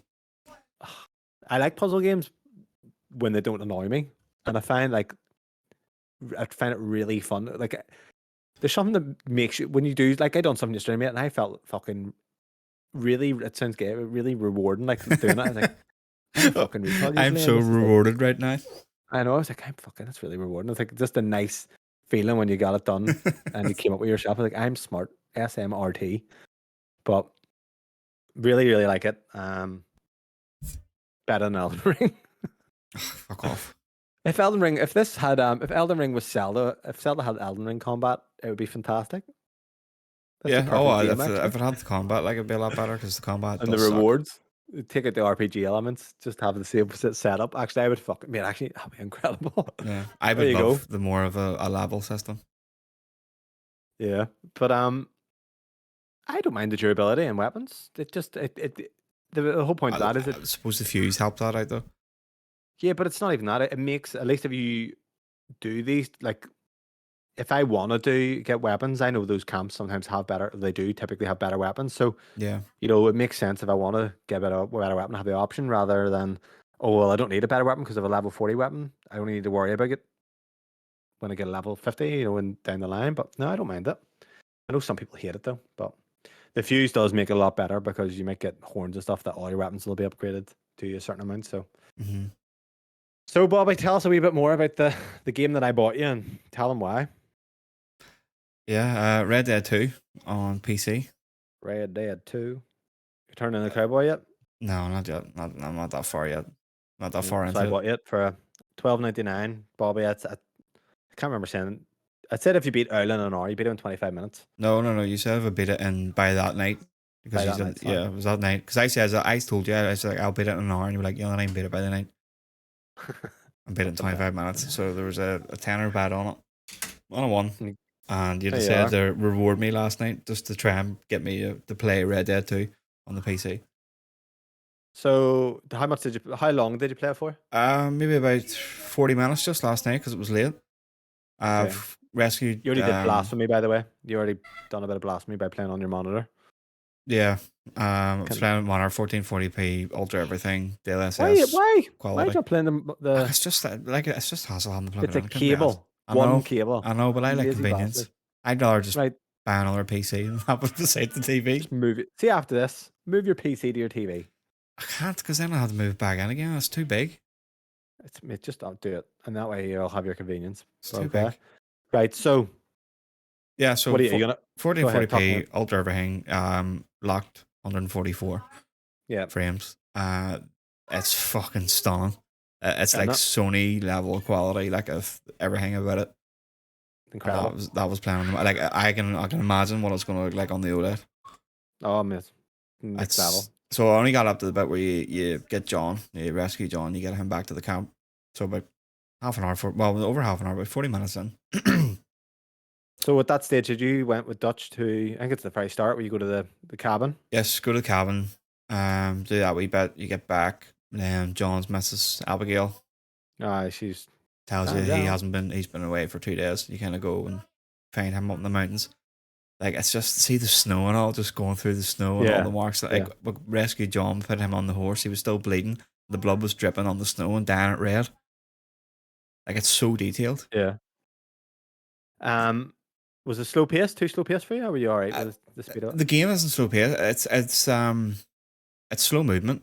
I like puzzle games when they don't annoy me. And I find it really fun. Like there's something that makes you when you do like I done something yesterday, mate, and I felt fucking really it sounds gay, but really rewarding like doing it. I was like, I'm a fucking retard I'm usually, and so this is like rewarded right now. I know, I was like, I'm fucking that's really rewarding. It's like just a nice feeling when you got it done and you came up with yourself. I was like, I'm smart. SMRT. But really, really like it. Better than Elden Ring. Fuck off. If Elden Ring was Zelda, if Zelda had Elden Ring combat, it would be fantastic. That's the Yeah. Oh, perfect game, if actually. it had the combat, like it'd be a lot better because the combat And the does suck. rewards, take out the RPG elements, just have the same setup. Actually, I would fucking, man, actually, that'd be incredible. Yeah, I There would you go. love the more of a level system. Yeah. But I don't mind the durability and weapons. It just, the whole point of that is I suppose the fuse helped that out though. yeah, but it's not even that. It makes, at least if you do these, like, if I want to get weapons, I know those camps sometimes have better, they do typically have better weapons. So, Yeah. it makes sense if I want to get a better weapon, have the option rather than, oh, well, I don't need a better weapon because I have a level 40 weapon. I only need to worry about it when I get a level 50, and down the line. But no, I don't mind it. I know some people hate it though, but the fuse does make it a lot better because you might get horns and stuff that all your weapons will be upgraded to a certain amount. So, Mm-hmm. so Bobby, tell us a wee bit more about the game that I bought you and tell them why. Yeah. Red Dead 2 on PC. Red Dead 2. You turning in the cowboy yet? No, not yet. I'm not that far yet. Not that Yeah. far So I into it. bought it for $12.99. Bobby, I can't remember saying. I said if you beat Erlen in an hour, you beat him in 25 minutes. No, no, no. You said I beat it in by that night because By you that said night, sorry. yeah, it was that night. Because I said I told you I was like I'll beat it in an hour, and you were like, yeah, I ain't beat it by the night. I beat it in Fucking bet. 25 minutes. So there was a tenner bet on it, on a one, Mm, and you There you decided are. to reward me last night just to try and get me to play Red Dead 2 on the PC. So how long did you play it for? Maybe about 40 minutes just last night because it was late. Okay. I've rescued. You already did blasphemy, by the way. You already done a bit of blasphemy by playing on your monitor. Yeah. It's Can, playing on our 1440p ultra everything why? DLSS Why are quality. you playing It's just like it's just hassle having to plug it It's a in. It couldn't be asked. cable. One cable. I know, but I You like lazy bastard. convenience. I'd rather just Right. buy another PC and have it beside the TV. Just move it. See, after this, move your PC to your TV. I can't because then I have to move back in again. It's too big. Mate, just don't do it, and that way you'll have your convenience. It's too Okay, big. right. So, Yeah. So what are you gonna go ahead? Talk to me. 1440p ultra everything. Locked 144 Yeah, frames. It's fucking stunning. It's isn't like it Sony level quality, like of everything about it. And incredible? that was playing on the, like I can imagine what it's gonna look like on the OLED. Oh, mate, next It's level. so I only got up to the bit where you get John, you rescue John, you get him back to the camp. So about half an hour over half an hour, about 40 minutes in. So, at that stage, did you went with Dutch to? I think it's the very start where you go to the cabin. Yes, go to the cabin, do that wee bit, you get back, then John's missus Abigail Ah, she's tells you calm down. he's been away for 2 days. You kinda go and find him up in the mountains. Like it's just see the snow and all, just going through the snow and all the Yeah, marks. Like yeah. we rescued John, put him on the horse. He was still bleeding. The blood was dripping on the snow and dyeing it red. Like it's so detailed. Yeah. Um, was it slow pace? Too slow pace for you, or were you all right Uh, with the speed of it? the game isn't slow pace. It's slow movement.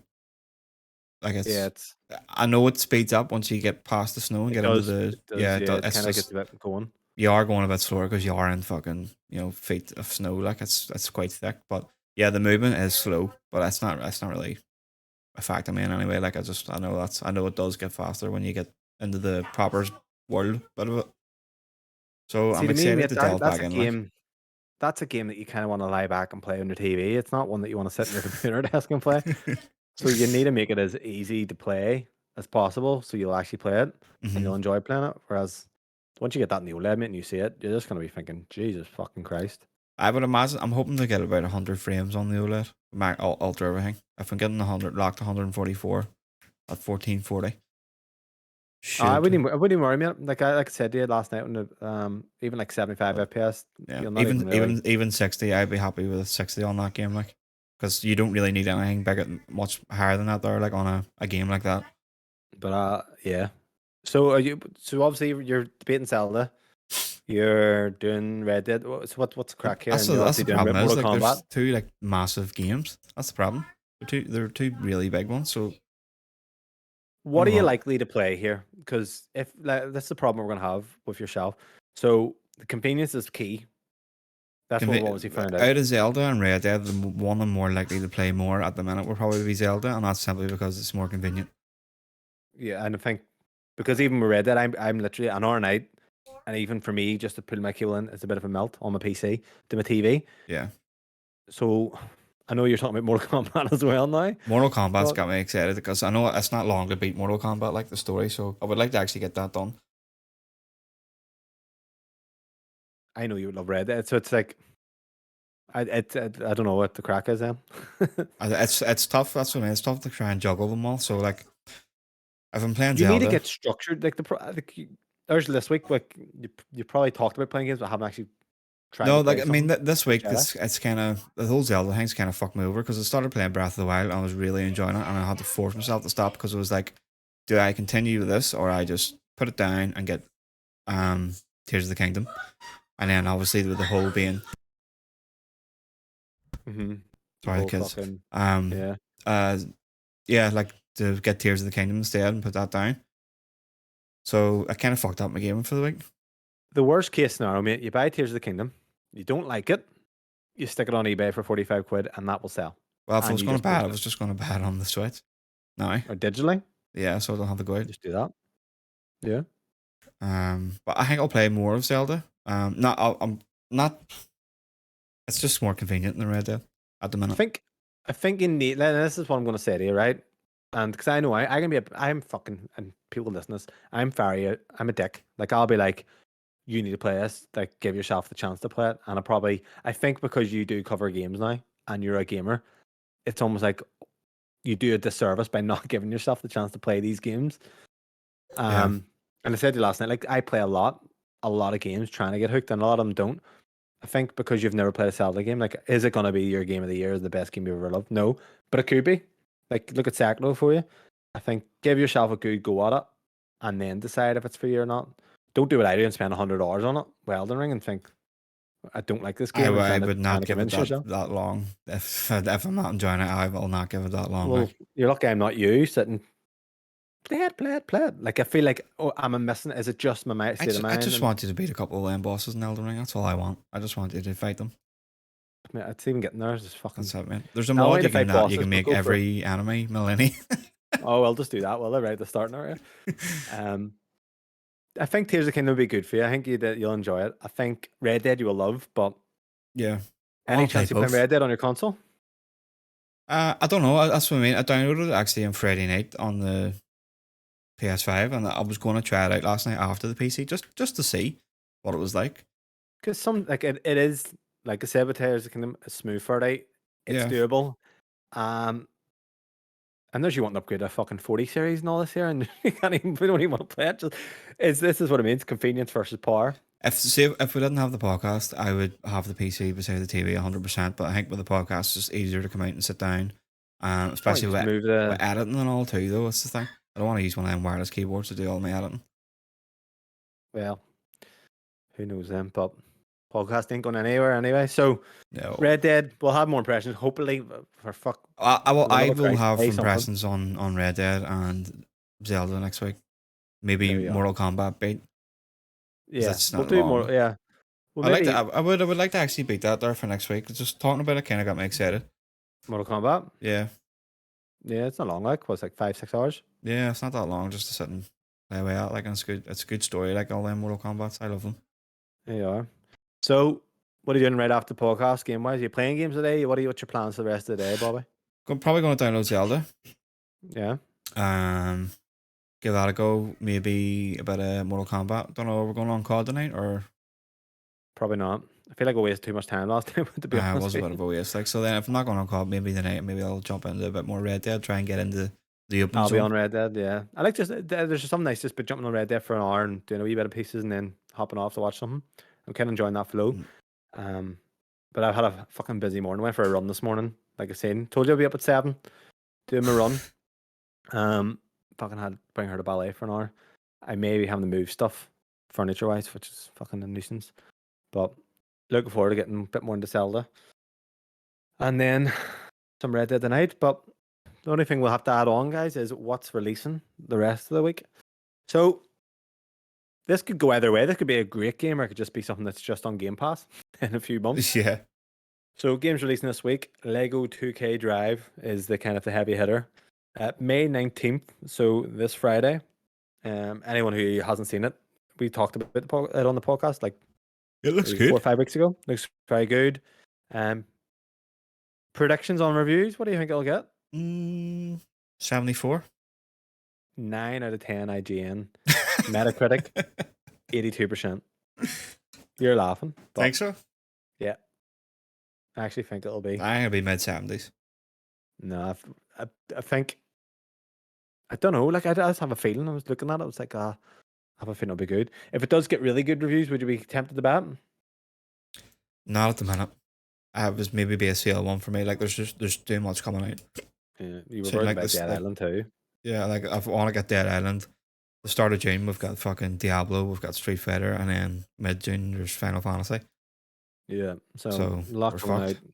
Like Yeah, it's. I know it speeds up once you get past the snow and it get into does. the It does. Yeah, it it's kind of gets just a bit going. you are going a bit slower because you are in fucking feet of snow. Like it's quite thick, but yeah, the movement is slow, but that's not really affecting me in any way. Like I know it does get faster when you get into the proper world bit of it. So See, I'm to me, excited mate, to delve that's back a in. Like, game. That's a game that you kind of want to lie back and play on your TV. It's not one that you want to sit in your computer desk and play. So you need to make it as easy to play as possible, so you'll actually play it and hmm you'll enjoy playing it. Whereas once you get that in the OLED, mate, and you see it, you're just gonna be thinking, Jesus fucking Christ. I would imagine I'm hoping to get about 100 frames on the OLED, alter everything. If I'm getting 100 locked 144 at 1440, should I wouldn't even worry, mate. Like I said to you last night, when even like 75 uh, FPS, yeah, you'll not even really. even 60, I'd be happy with 60 on that game. Like, because you don't really need anything bigger, much higher than that there. Like on a game like that. But yeah. So are you? So obviously you're debating Zelda. You're doing Red Dead. What's the crack here? And you're That's obviously the doing problem is Mortal like Kombat. there's two like massive games. That's the problem. They're two really big ones. So What number are you one, likely to play here? Because if like, that's the problem we're gonna have with yourself. So the convenience is key. That's what we've obviously found out. out of Zelda and Red Dead, the one I'm more likely to play more at the minute will probably be Zelda, and that's simply because it's more convenient. Yeah, and I think because even with Red Dead, I'm literally an hour a night, and even for me, just to pull my cable in, it's a bit of a melt on my PC to my TV. Yeah. So I know you're talking about Mortal Kombat as well now. Mortal Kombat's So got me excited because I know it's not long to beat Mortal Kombat like the story, so I would like to actually get that done. I know you would love Red Dead. So it's like I don't know what the crack is then. It's tough. That's what I mean. It's tough to try and juggle them all. So like, if I'm playing You need to Zelda, get structured. There's this week, like you probably talked about playing games, but haven't actually tried no, to like play I mean, something. this week Jedi. it's kind of the whole Zelda thing's kind of fucked me over because I started playing Breath of the Wild and I was really enjoying it, and I had to force myself to stop because it was like, do I continue with this or I just put it down and get Tears of the Kingdom, and then obviously with the whole being Mm-hmm. The sorry whole kids, fucking um, yeah. uh, yeah, like to get Tears of the Kingdom instead and put that down. So I kind of fucked up my game for the week. The worst case scenario, mate, you buy Tears of the Kingdom, you don't like it, you stick it on eBay for 45 quid, and that will sell. Well, if I And was you going to just buy it, I post it. was just going to buy it on the Switch. No, Or digitally, yeah, so I don't have to go out. just do that. Yeah. But I think I'll play more of Zelda. I'm not. It's just more convenient than Red Dead at the I minute. think I think you need and this is what I'm gonna say to you, right? And because I know I can be I'm fucking and people listen to this, I'm a dick. Like I'll be like, you need to play this, like give yourself the chance to play it. And I think because you do cover games now and you're a gamer, it's almost like you do a disservice by not giving yourself the chance to play these games. Yeah, And I said to you last night, like I play a lot of games trying to get hooked, and a lot of them don't. I think because you've never played a Zelda game, like, is it going to be your game of the year, the best game you've ever loved? No, but it could be. Like, look at Sekiro for you. I think give yourself a good go at it, and then decide if it's for you or not. Don't do what I do and spend 100 hours on it, Elden Ring, and think I don't like this game, and I would trying not to give it convince yourself. that long. If I'm not enjoying it, I will not give it that long. Well, Like you're lucky I'm not you sitting. Play it. Like I feel like, oh, am I missing? Is it just my state of I mind? just And want you to beat a couple of them bosses in Elden Ring. That's all I want. I just want you to fight them. mate, it's even getting there. It's just fucking. That's it, man. There's a Not mod only to fight you bosses, can but make go for. every enemy millennia. Oh, I'll just do that. Well, they're right at the start now. Um, I think Tears of the Kingdom will be good for you. I think you'll enjoy it. I think Red Dead you will love, but Yeah, I any want to play chance you play both. Red Dead on your console? I don't know. That's what I mean. I downloaded it actually on Friday night on the PS5, and I was going to try it out last night after the PC just to see what it was like. Because some like it is like I said with Tears of the Kingdom, it's smooth for it. It's Yeah, doable. Um, and there's you want to upgrade a fucking 40 series and all this here, and you can't even we don't even want to play it. Just this is what I mean. It's convenience versus power. If we didn't have the podcast, I would have the PC beside the TV 100%. But I think with the podcast, it's just easier to come out and sit down, Probably especially just with, move with editing and all too. Though that's the thing. I don't want to use one of them wireless keyboards to do all my editing. well, who knows then? But podcast ain't going anywhere anyway. So No, Red Dead, we'll have more impressions. Hopefully, for fuck. I will. For the I love of will Christ, have say something. impressions on Red Dead and Zelda next week. Maybe There you are. Mortal Kombat beat. Yeah, That's we'll not do long. more. Yeah, well, I like maybe to. I would like to actually beat that there for next week. Just talking about it kind of got me excited. Mortal Kombat. Yeah, Yeah, it's not long. Like, what's like 5-6 hours? yeah. It's not that long just to sit and play away out. Like, and it's good. It's a good story. Like all them Mortal Kombats. I love them. There you are. So, what are you doing right after the podcast, game wise? Are you playing games today? What's your plans for the rest of the day, Bobby? I'm probably going to download Zelda. Yeah. Give that a go. Maybe a bit of Mortal Kombat. Don't know. We're going on COD tonight, or Probably not. I feel like we wasted too much time last time, to be it honest. was a bit of a waste. Like, so then if I'm not going on COD, maybe tonight, maybe I'll jump into a bit more Red Dead. Try and get into the open I'll be zone. on Red Dead, yeah. I like just there's just something nice just by jumping on Red Dead for an hour and doing a wee bit of pieces and then hopping off to watch something. I'm kind of enjoying that flow. Mm. But I've had a fucking busy morning. Went for a run this morning. Like I said, told you I'd be up at 7 doing my run. Fucking had to bring her to ballet for an hour. I may be having to move stuff furniture wise, which is fucking a nuisance. But looking forward to getting a bit more into Zelda. And then some Red Dead tonight. But the only thing we'll have to add on, guys, is what's releasing the rest of the week. So this could go either way. This could be a great game, or it could just be something that's just on Game Pass in a few months. Yeah. So games releasing this week, Lego 2K Drive is the kind of the heavy hitter. May 19th, so this Friday. Anyone who hasn't seen it, we talked about it on the podcast like It looks maybe good. 4 or 5 weeks ago. Looks very good. Predictions on reviews, what do you think it'll get? 74. 9 out of 10 IGN. Metacritic, 82%. You're laughing. But Think so? yeah. I actually think it'll be. I'm gonna be mid-70s. No, I think. I don't know. Like, I just have a feeling. I was looking at it. I was like, I have a feeling it'll be good. If it does get really good reviews, would you be tempted to bet? Not at the minute. It was maybe be a sale one for me. Like, there's too much coming out. Yeah, you were So, worried like, about this, Dead like, Island too. yeah, like I want to get Dead Island. The start of June, we've got fucking Diablo, we've got Street Fighter, and then mid-June there's Final Fantasy. Yeah, so So a lot we're coming out. fucked.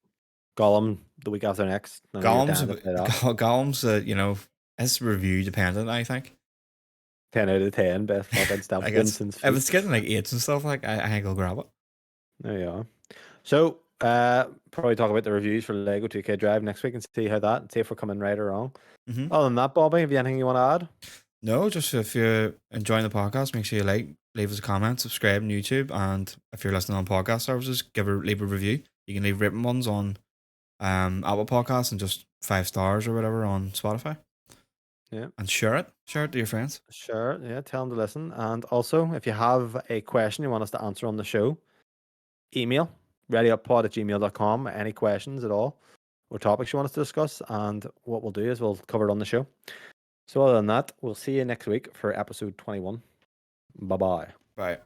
Gollum the week after next. I know you're down to play that. Gollum's, it's review dependent. I think. 10 out of 10, best fucking stuff. Like if it's getting like 8s and stuff, like I think I'll grab it. There you are. So probably talk about the reviews for Lego 2K Drive next week and see how that. See if we're coming right or wrong. Mm-hmm. Other than that, Bobby, have you anything you want to add? No, just if you're enjoying the podcast, make sure you leave us a comment, subscribe on YouTube, and if you're listening on podcast services, leave a review. You can leave written ones on Apple Podcasts and just 5 stars or whatever on Spotify. Yeah. And share it to your friends. Sure, yeah, tell them to listen. And also, if you have a question you want us to answer on the show, email readyuppod@gmail.com. Any questions at all or topics you want us to discuss, and what we'll do is we'll cover it on the show. So other than that, we'll see you next week for episode 21. Bye-bye. Bye.